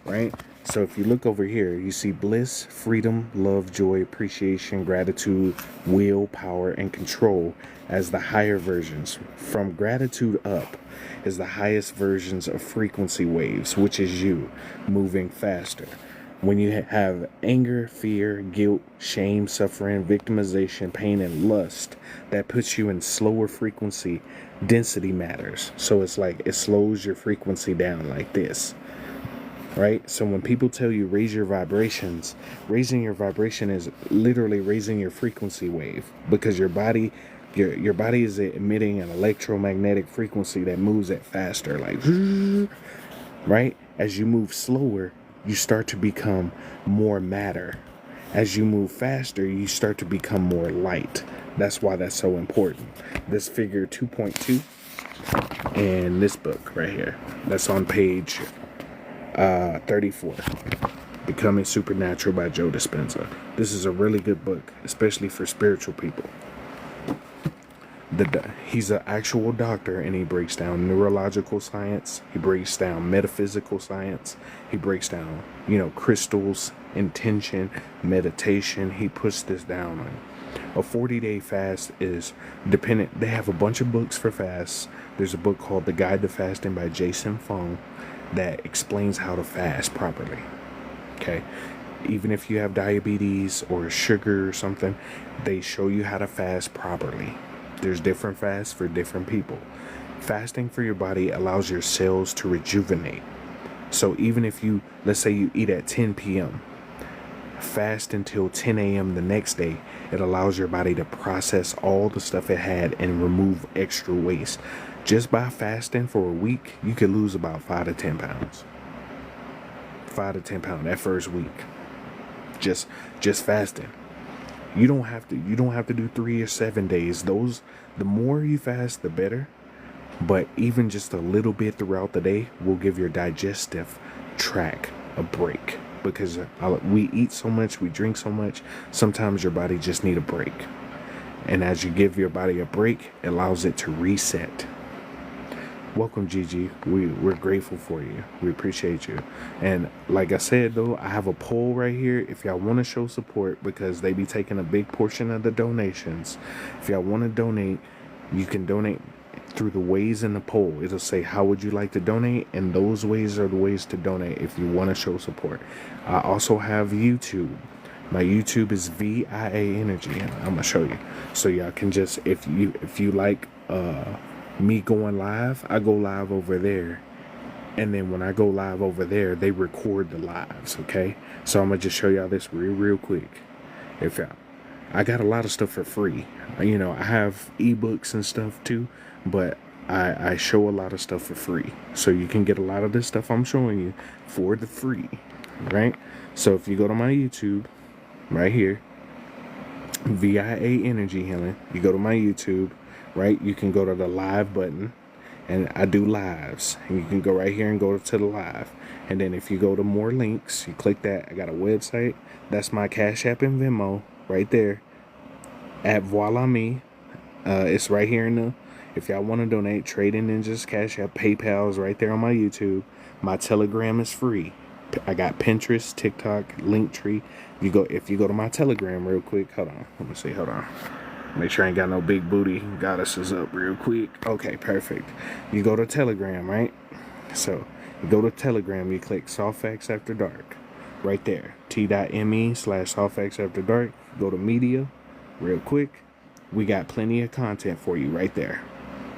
right? So if you look over here, you see bliss, freedom, love, joy, appreciation, gratitude, will, power, and control as the higher versions. From gratitude up is the highest versions of frequency waves, which is you moving faster. When you have anger, fear, guilt, shame, suffering, victimization, pain, and lust, that puts you in slower frequency. Density matters. So it's like it slows your frequency down like this. Right? So when people tell you raise your vibrations, raising your vibration is literally raising your frequency wave, because your body is emitting an electromagnetic frequency that moves at faster, like, right? As you move slower, you start to become more matter. As you move faster, you start to become more light. That's why that's so important. This figure 2.2 and this book right here, that's on page 34, Becoming Supernatural by Joe Dispenza. This is a really good book, especially for spiritual people. He's an actual doctor, and he breaks down neurological science. He breaks down metaphysical science. He breaks down, crystals, intention, meditation. He puts this down on a 40-day fast is dependent. They have a bunch of books for fasts. There's a book called The Guide to Fasting by Jason Fung that explains how to fast properly. Okay. Even if you have diabetes or sugar or something, they show you how to fast properly. There's different fasts for different people. Fasting for your body allows your cells to rejuvenate. So even if let's say you eat at 10 p.m., fast until 10 a.m. the next day, it allows your body to process all the stuff it had and remove extra waste. Just by fasting for a week, you could lose about 5 to 10 pounds. 5 to 10 pounds that first week. Just fasting. You don't have to do 3 or 7 days. The more you fast, the better. But even just a little bit throughout the day will give your digestive tract a break. Because we eat so much, we drink so much, sometimes your body just need a break. And as you give your body a break, it allows it to reset. Welcome, Gigi. We're grateful for you. We appreciate you. And like I said, though, I have a poll right here. If y'all want to show support, because they be taking a big portion of the donations. If y'all want to donate, you can donate through the ways in the poll. It'll say, how would you like to donate? And those ways are the ways to donate if you want to show support. I also have YouTube. My YouTube is VIA Energy, and I'm gonna show you. So y'all can just, if you like me going live, I go live over there. And then when I go live over there, they record the lives, okay? So I'm gonna just show y'all this real quick. I got a lot of stuff for free. You know, I have ebooks and stuff too, but I show a lot of stuff for free. So you can get a lot of this stuff I'm showing you for the free, right? So if you go to my YouTube, right here, VIA Energy Healing, you go to my YouTube, right? You can go to the live button, and I do lives, and you can go right here and go to the live. And then if you go to more links, you click that. I got a website. That's my Cash App and Venmo right there at Voila Me. It's right here in the, if y'all want to donate, Tradingninjaz Cash App, PayPal is right there on my YouTube. My Telegram is free. I got Pinterest, TikTok, Linktree. If you go to my Telegram real quick, hold on. Let me see, hold on. Make sure I ain't got no big booty goddesses up real quick. Okay, perfect. You go to Telegram, right? So you go to Telegram, you click Soft Facts After Dark. Right there. T.me/Soft Facts After Dark. Go to media real quick. We got plenty of content for you right there.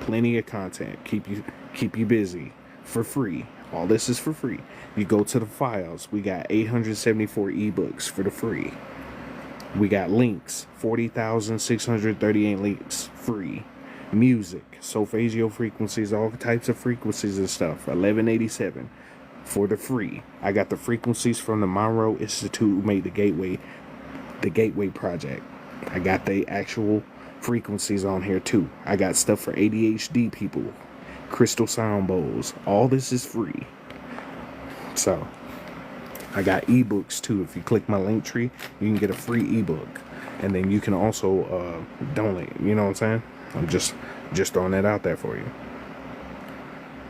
Plenty of content. Keep you busy for free. All this is for free. You go to the files. We got 874 ebooks for the free. We got links, 40,638 links, free. Music, solfeggio frequencies, all types of frequencies and stuff, 1187 for the free. I got the frequencies from the Monroe Institute who made the Gateway Project. I got the actual frequencies on here too. I got stuff for ADHD people, crystal sound bowls. All this is free. So I got ebooks too. If you click my link tree, you can get a free ebook, and then you can also donate. You know what I'm saying? I'm just throwing that out there for you.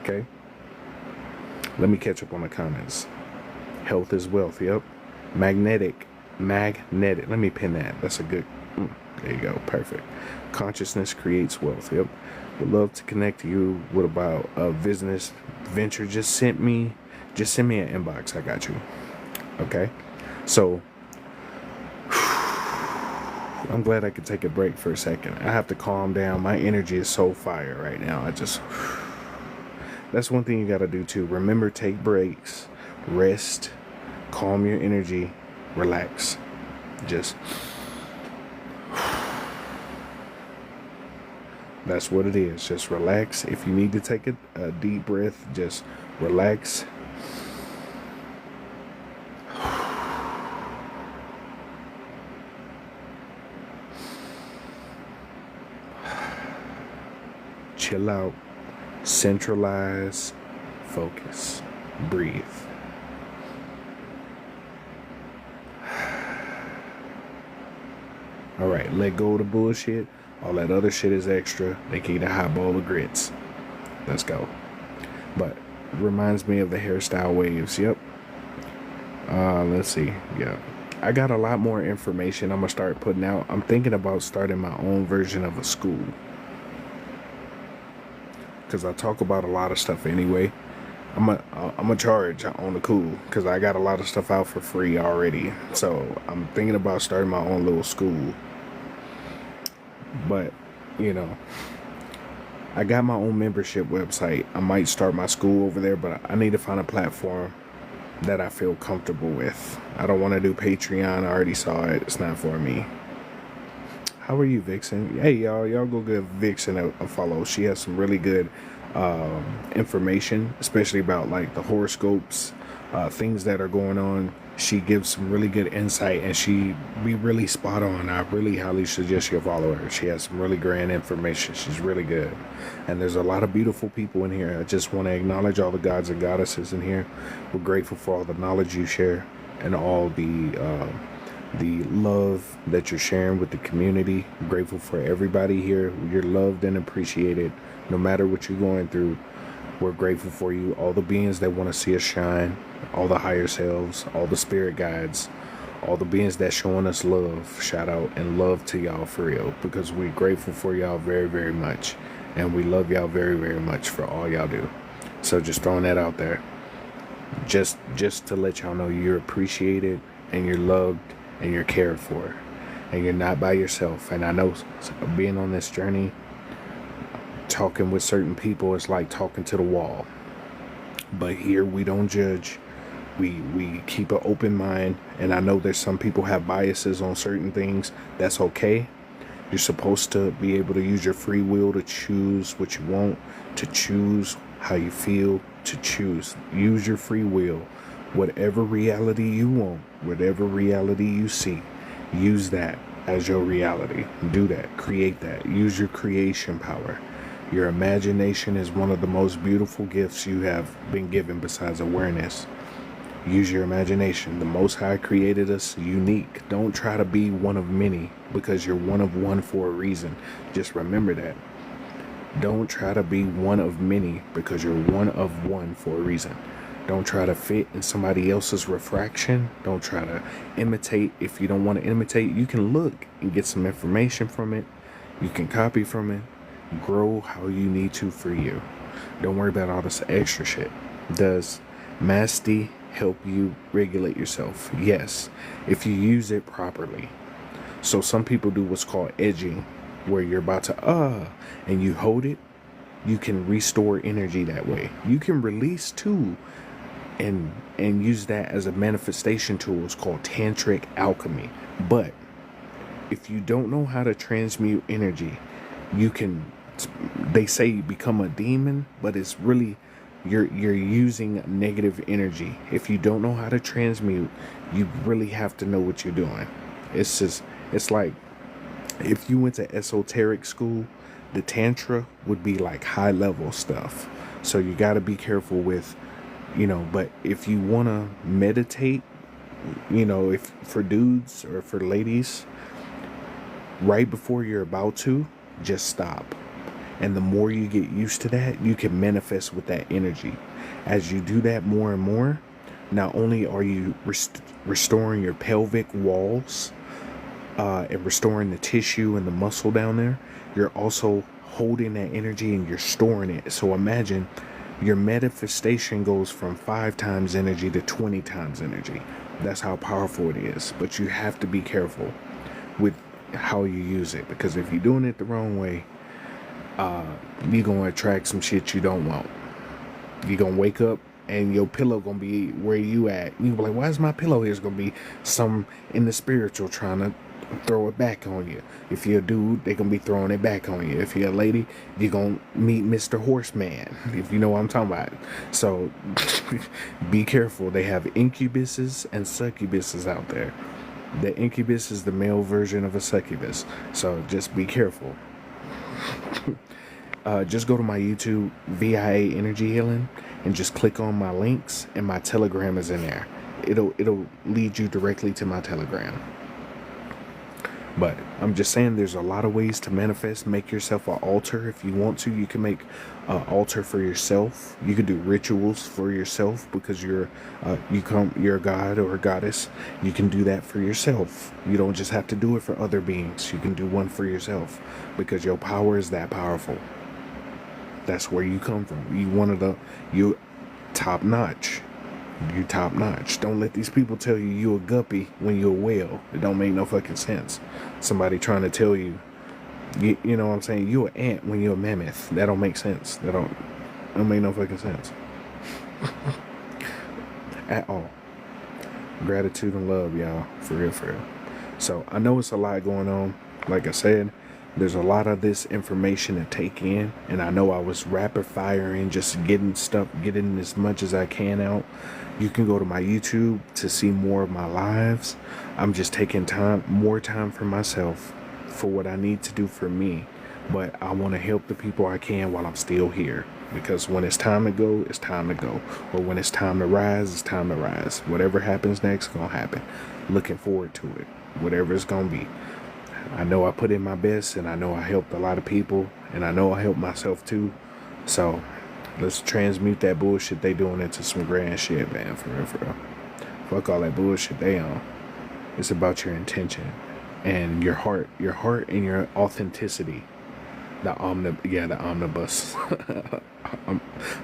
Okay. Let me catch up on the comments. Health is wealth. Yep. Magnetic. Let me pin that. That's a good. There you go. Perfect. Consciousness creates wealth. Yep. Would love to connect to you. What about a business venture? Just send me an inbox. I got you. Okay, so I'm glad I could take a break for a second. I have to calm down. My energy is so fire right now. That's one thing you got to do too. Remember, take breaks, rest, calm your energy, relax. That's what it is. Just relax. If you need to take a deep breath, just relax. Chill out, centralize, focus, breathe. All right, let go of the bullshit. All that other shit is extra. They can eat a hot bowl of grits. Let's go. But reminds me of the hairstyle waves. Yep. Let's see. Yeah. I got a lot more information I'm gonna start putting out. I'm thinking about starting my own version of a school, because I talk about a lot of stuff anyway. I'm a charge on the cool, because I got a lot of stuff out for free already. So I'm thinking about starting my own little school. But, you know, I got my own membership website. I might start my school over there, but I need to find a platform that I feel comfortable with. I don't want to do Patreon. I already saw it. It's not for me. How are you, Vixen? Hey, y'all go give Vixen a follow. She has some really good information, especially about like the horoscopes, things that are going on. She gives some really good insight, and she be really spot on. I really highly suggest you follow her. She has some really grand information. She's really good. And there's a lot of beautiful people in here. I just want to acknowledge all the gods and goddesses in here. We're grateful for all the knowledge you share and all the love that you're sharing with the community. I'm grateful for everybody here. You're loved and appreciated no matter what you're going through. We're grateful for you, all the beings that want to see us shine, all the higher selves, all the spirit guides, all the beings that showing us love. Shout out and love to y'all for real, because we're grateful for y'all very, very much, and we love y'all very, very much for all y'all do. So just throwing that out there, just to let y'all know you're appreciated and you're loved and you're cared for, and you're not by yourself. And I know being on this journey, talking with certain people is like talking to the wall. But here we don't judge. We keep an open mind. And I know there's some people have biases on certain things. That's okay. You're supposed to be able to use your free will to choose what you want, to choose how you feel, to choose. Use your free will. Whatever reality you want, whatever reality you see, use that as your reality. Do that. Create that. Use your creation power. Your imagination is one of the most beautiful gifts you have been given besides awareness. Use your imagination. The Most High created us unique. Don't try to be one of many, because you're one of one for a reason. Just remember that. Don't try to be one of many, because you're one of one for a reason. Don't try to fit in somebody else's refraction. Don't try to imitate. If you don't want to imitate, you can look and get some information from it. You can copy from it. Grow how you need to for you. Don't worry about all this extra shit. Does Masty help you regulate yourself? Yes, if you use it properly. So some people do what's called edging, where you're about to and you hold it. You can restore energy that way. You can release too, and use that as a manifestation tool. It's called tantric alchemy. But if you don't know how to transmute energy, you can, they say, become a demon, but it's really you're using negative energy. If you don't know how to transmute, you really have to know what you're doing. It's like if you went to esoteric school, the tantra would be like high level stuff. So you got to be careful with, but if you want to meditate, if for dudes or for ladies, right before you're about to, just stop. And the more you get used to that, you can manifest with that energy. As you do that more and more, not only are you restoring your pelvic walls and restoring the tissue and the muscle down there, you're also holding that energy and you're storing it. So imagine your manifestation goes from 5 times energy to 20 times energy. That's how powerful it is. But you have to be careful with how you use it, because if you're doing it the wrong way, you're gonna attract some shit you don't want. You're gonna wake up and your pillow gonna be where you at. You gonna be like, why is my pillow here? It's gonna be some in the spiritual trying to throw it back on you. If you're a dude, they gonna be throwing it back on you. If you're a lady, you're gonna meet Mr. Horseman, if you know what I'm talking about. So be careful. They have incubuses and succubuses out there. The incubus is the male version of a succubus. So just be careful. Just go to my YouTube, ViaEnergyHealing, and just click on my links, and my Telegram is in there. It'll lead you directly to my Telegram. But I'm just saying, there's a lot of ways to manifest. Make yourself an altar if you want to. You can make an altar for yourself. You can do rituals for yourself because you're a god or a goddess. You can do that for yourself. You don't just have to do it for other beings. You can do one for yourself because your power is that powerful. That's where you come from. You top notch. You top notch. Don't let these people tell you a guppy when you're a whale. It don't make no fucking sense. Somebody trying to tell you know what I'm saying, you're an ant when you're a mammoth. That don't make sense. That don't make no fucking sense. At all. Gratitude and love, y'all. For real, for real. So I know it's a lot going on. Like I said, there's a lot of this information to take in, and I know I was rapid firing, just getting as much as I can out. You can go to my YouTube to see more of my lives. I'm just taking more time for myself, for what I need to do for me. But I want to help the people I can while I'm still here, because when it's time to go, it's time to go. Or when it's time to rise, it's time to rise. Whatever happens next is gonna happen. Looking forward to it, whatever it's gonna be. I know I put in my best, and I know I helped a lot of people, and I know I helped myself too. So let's transmute that bullshit they doing into some grand shit, man. For real, for real. Fuck all that bullshit they on. It's about your intention and your heart and your authenticity. The omnibus.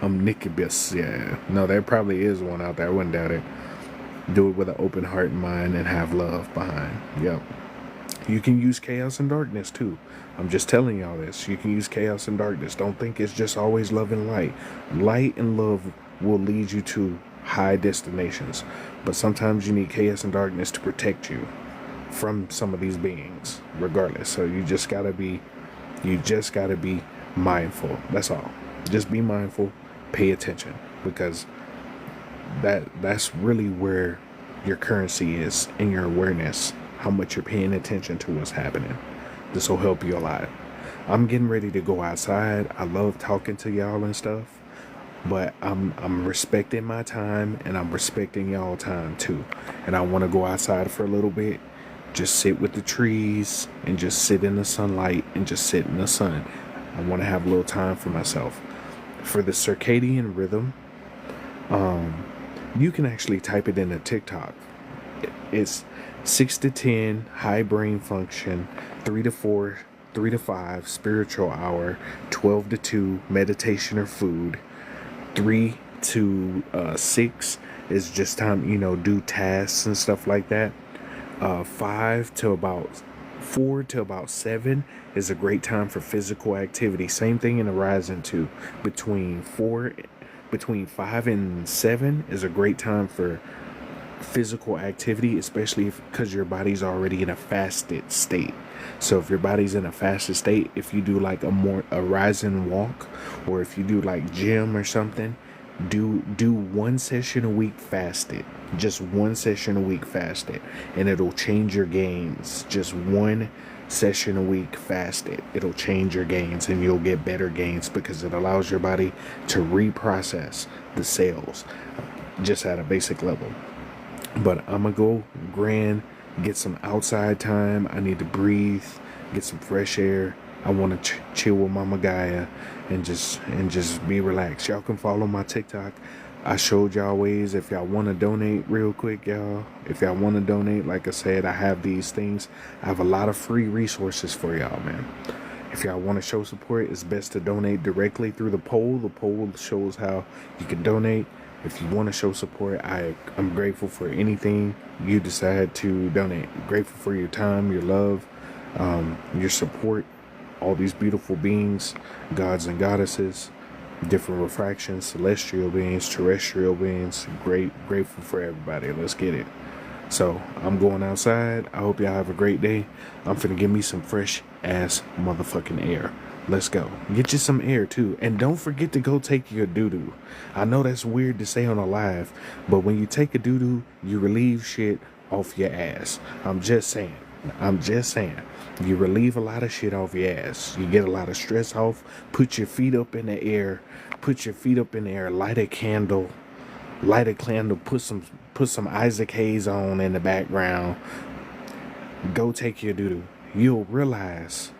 Omnicubus, yeah. No, there probably is one out there. I wouldn't doubt it. Do it with an open heart and mind and have love behind. Yep. You can use chaos and darkness too. I'm just telling y'all this. You can use chaos and darkness. Don't think it's just always love and light. Light and love will lead you to high destinations. But sometimes you need chaos and darkness to protect you from some of these beings, regardless. So you just gotta be mindful. That's all. Just be mindful, pay attention, because that's really where your currency is, in your awareness, how much you're paying attention to what's happening. This will help you a lot. I'm getting ready to go outside. I love talking to y'all and stuff, but I'm respecting my time, and I'm respecting y'all time too. And I want to go outside for a little bit, just sit with the trees and just sit in the sunlight and just sit in the sun. I want to have a little time for myself. For the circadian rhythm, you can actually type it into TikTok. It's 6 to 10 high brain function, 3 to 4, 3 to 5 spiritual hour, 12 to 2 meditation or food, 3 to 6 is just time, do tasks and stuff like that. 5 to about 4 to about 7 is a great time for physical activity. Same thing in the rising too. Between 5 and 7 is a great time for physical activity, especially because your body's already in a fasted state. So if your body's in a fasted state, if you do like a rising walk, or if you do like gym or something, do one session a week fasted. Just one session a week fasted, and it'll change your gains. Just one session a week fasted, it'll change your gains, and you'll get better gains because it allows your body to reprocess the cells just at a basic level. But I'm gonna go grand, get some outside time. I need to breathe, get some fresh air. I want to chill with Mama Gaia and just be relaxed. Y'all can follow my TikTok. I showed y'all ways. If y'all want to donate real quick, y'all, if y'all want to donate, like I said, I have these things. I have a lot of free resources for y'all, man. If y'all want to show support, it's best to donate directly through the poll. The poll shows how you can donate. If you want to show support, I'm grateful for anything you decide to donate. Grateful for your time, your love, your support, all these beautiful beings, gods and goddesses, different refractions, celestial beings, terrestrial beings. Grateful for everybody. Let's get it. So I'm going outside. I hope y'all have a great day. I'm finna give me some fresh ass motherfucking air. Let's go. Get you some air too. And don't forget to go take your doo-doo. I know that's weird to say on a live, but when you take a doo-doo, you relieve shit off your ass. I'm just saying. You relieve a lot of shit off your ass. You get a lot of stress off. Put your feet up in the air. Light a candle. Put some Isaac Hayes on in the background. Go take your doo-doo. You'll realize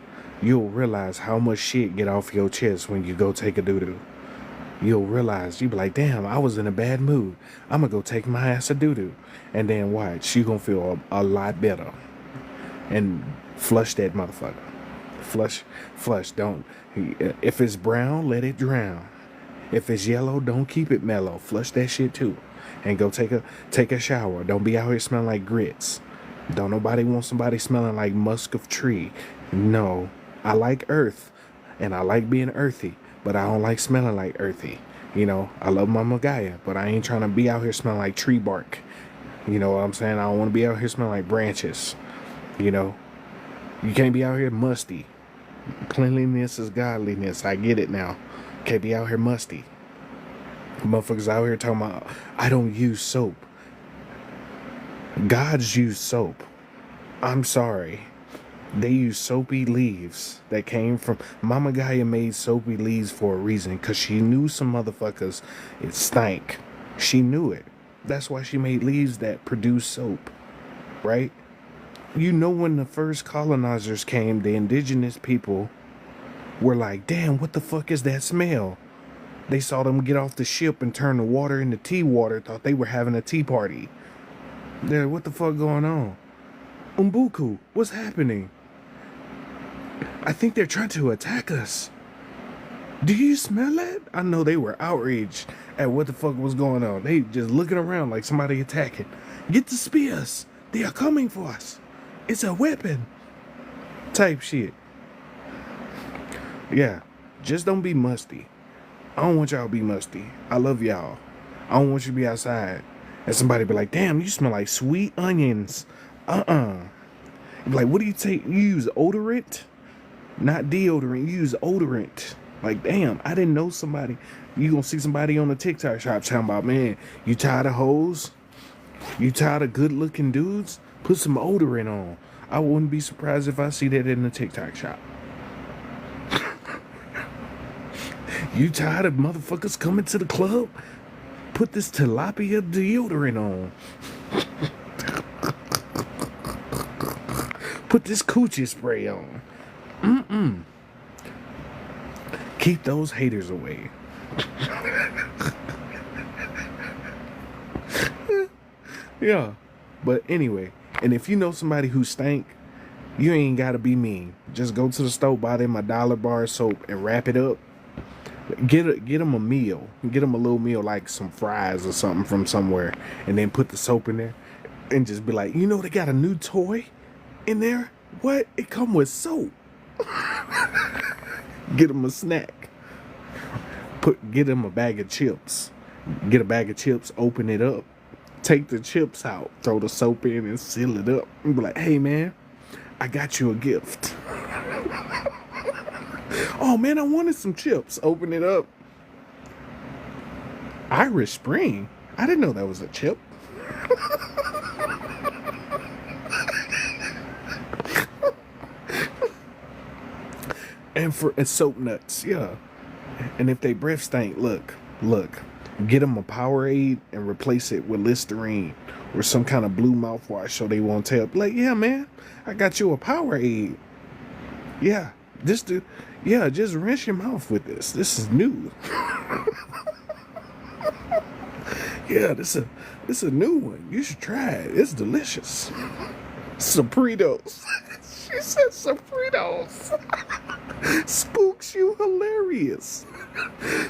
how much shit get off your chest when you go take a doo-doo. You'll realize, you be like, damn, I was in a bad mood. I'm gonna go take my ass a doo-doo. And then watch, you gonna feel a lot better. And flush that motherfucker. Flush. Don't. If it's brown, let it drown. If it's yellow, don't keep it mellow. Flush that shit too. And go take a shower. Don't be out here smelling like grits. Don't nobody want somebody smelling like musk of tree. No. I like earth, and I like being earthy, but I don't like smelling like earthy. I love Mama Gaia, but I ain't trying to be out here smelling like tree bark. You know what I'm saying? I don't want to be out here smelling like branches. You can't be out here musty. Cleanliness is godliness. I get it now. Can't be out here musty. Motherfuckers out here talking about, I don't use soap. Gods use soap. I'm sorry. They use soapy leaves that came from... Mama Gaia made soapy leaves for a reason, because she knew some motherfuckers, it stank. She knew it. That's why she made leaves that produce soap. Right? When the first colonizers came, the indigenous people were like, damn, what the fuck is that smell? They saw them get off the ship and turn the water into tea water, thought they were having a tea party. They're like, what the fuck going on? Umbuku, what's happening? I think they're trying to attack us. Do you smell that? I know they were outraged at what the fuck was going on. They just looking around like somebody attacking. Get the spears. They are coming for us. It's a weapon. Type shit. Yeah, just don't be musty. I don't want y'all to be musty. I love y'all. I don't want you to be outside and somebody be like, damn, you smell like sweet onions. Like, what do you take? You use odorant? Not deodorant. You use odorant. Like, damn, I didn't know somebody. You gonna see somebody on the TikTok shop talking about, man, you tired of hoes? You tired of good looking dudes? Put some odorant on. I wouldn't be surprised if I see that in the TikTok shop. You tired of motherfuckers coming to the club? Put this tilapia deodorant on. Put this coochie spray on. Keep those haters away. Yeah. But anyway, and if you know somebody who stank, you ain't gotta be mean. Just go to the store, buy them a $1 soap and wrap it up. Get them a meal. Get them a little meal like some fries or something from somewhere, and then put the soap in there and just be like, you know, they got a new toy in there. What? It come with soap. Get them a snack. Get them a bag of chips. Get a bag of chips, open it up, take the chips out, throw the soap in and seal it up. And be like, hey man, I got you a gift. Oh man, I wanted some chips. Open it up. Irish Spring. I didn't know that was a chip. And soap nuts, yeah. And if they breath stink, look, get them a Powerade and replace it with Listerine or some kind of blue mouthwash so they won't tell. Like, yeah, man, I got you a Powerade. Yeah, just rinse your mouth with this. This is new. Yeah, this is a new one. You should try it. It's delicious. Sopritos. She said Sopritos. Spooks, you hilarious.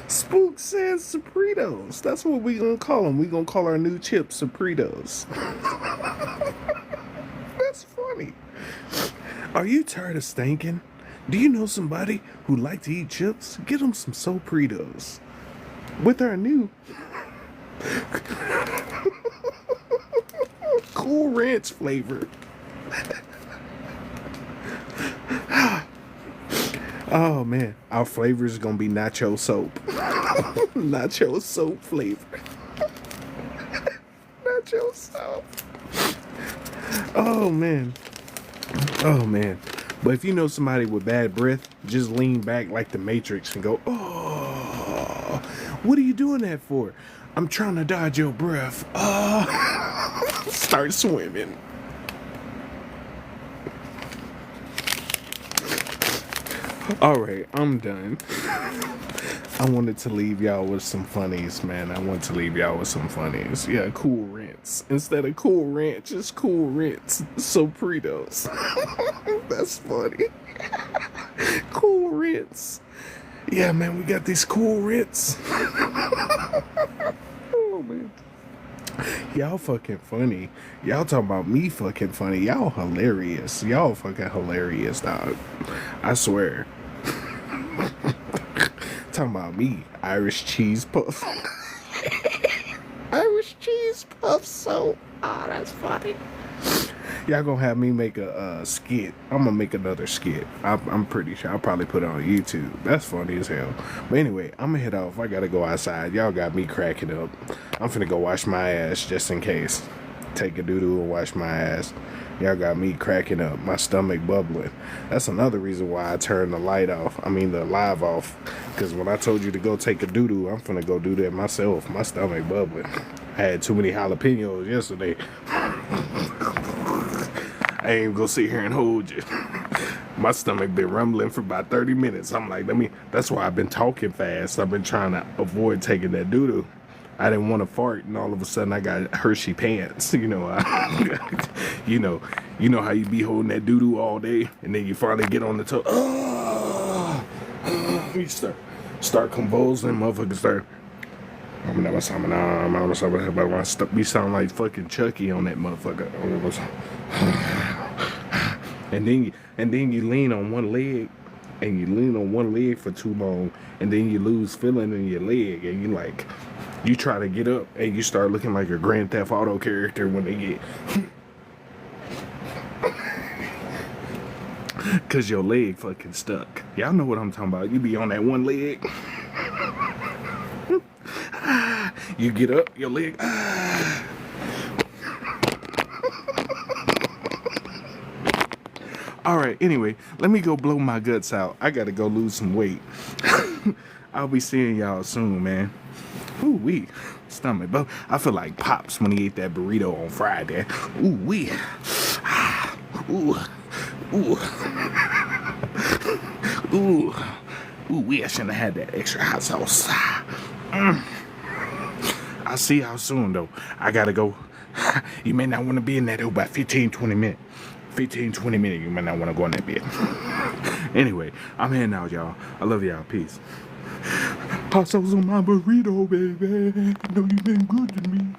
Spook says Sopritos. That's what we gonna call them. We gonna call our new chips Sopritos. That's funny. Are you tired of stinking? Do you know somebody who like to eat chips? Get them some Sopritos. With our new Cool Ranch flavor. Oh man, our flavor is gonna be nacho soap. Nacho soap flavor. Nacho soap. Oh man. But if you know somebody with bad breath, just lean back like the Matrix and go, oh, what are you doing that for? I'm trying to dodge your breath. Oh. Start swimming. All right, I'm done. I wanted to leave y'all with some funnies, man. Yeah, Cool Ranch. Instead of Cool Ranch, it's Cool Ranch Sopritos. That's funny. Cool Ranch. Yeah, man, we got these Cool Ranch. Oh, man. Y'all fucking funny. Y'all talking about me fucking funny. Y'all hilarious. Y'all fucking hilarious, dog. I swear. Talking about me, Irish cheese puff. Irish cheese puff soap. Oh, that's funny. Y'all gonna have me make a skit. I'm gonna make another skit. I'm pretty sure I'll probably put it on YouTube. That's funny as hell. But anyway, I'm gonna head off. I gotta go outside. Y'all got me cracking up. I'm finna go wash my ass just in case. Take a doo-doo and wash my ass. Y'all got me cracking up. My stomach bubbling. That's another reason why I turned the live off. Because when I told you to go take a doo-doo, I'm finna go do that myself. My stomach bubbling. I had too many jalapenos yesterday. I ain't gonna sit here and hold you. My stomach been rumbling for about 30 minutes. I'm like, that's why I've been talking fast. I've been trying to avoid taking that doo-doo. I didn't want to fart, and all of a sudden I got Hershey pants. You know, you know how you be holding that doo-doo all day, and then you finally get on the toe. You start convulsing, motherfuckers start. Be sound like fucking Chucky on that motherfucker. And then you lean on one leg, and you lean on one leg for too long, and then you lose feeling in your leg, and you try to get up, and you start looking like a Grand Theft Auto character when they get, cause your leg fucking stuck. Y'all know what I'm talking about. You be on that one leg. You get up, your leg. All right, anyway, let me go blow my guts out. I gotta go lose some weight. I'll be seeing y'all soon, man. Ooh wee, stomach. But I feel like Pops when he ate that burrito on Friday. Ooh wee. Ooh, ooh, ooh, ooh wee. I shouldn't have had that extra hot sauce. I'll see y'all soon, though. I gotta go. You may not want to be in that, though, about 15-20 minutes. 15-20 minutes, you may not want to go in that bed. Anyway, I'm heading out, y'all. I love y'all. Peace. Hot sauce on my burrito, baby. I know you've been good to me.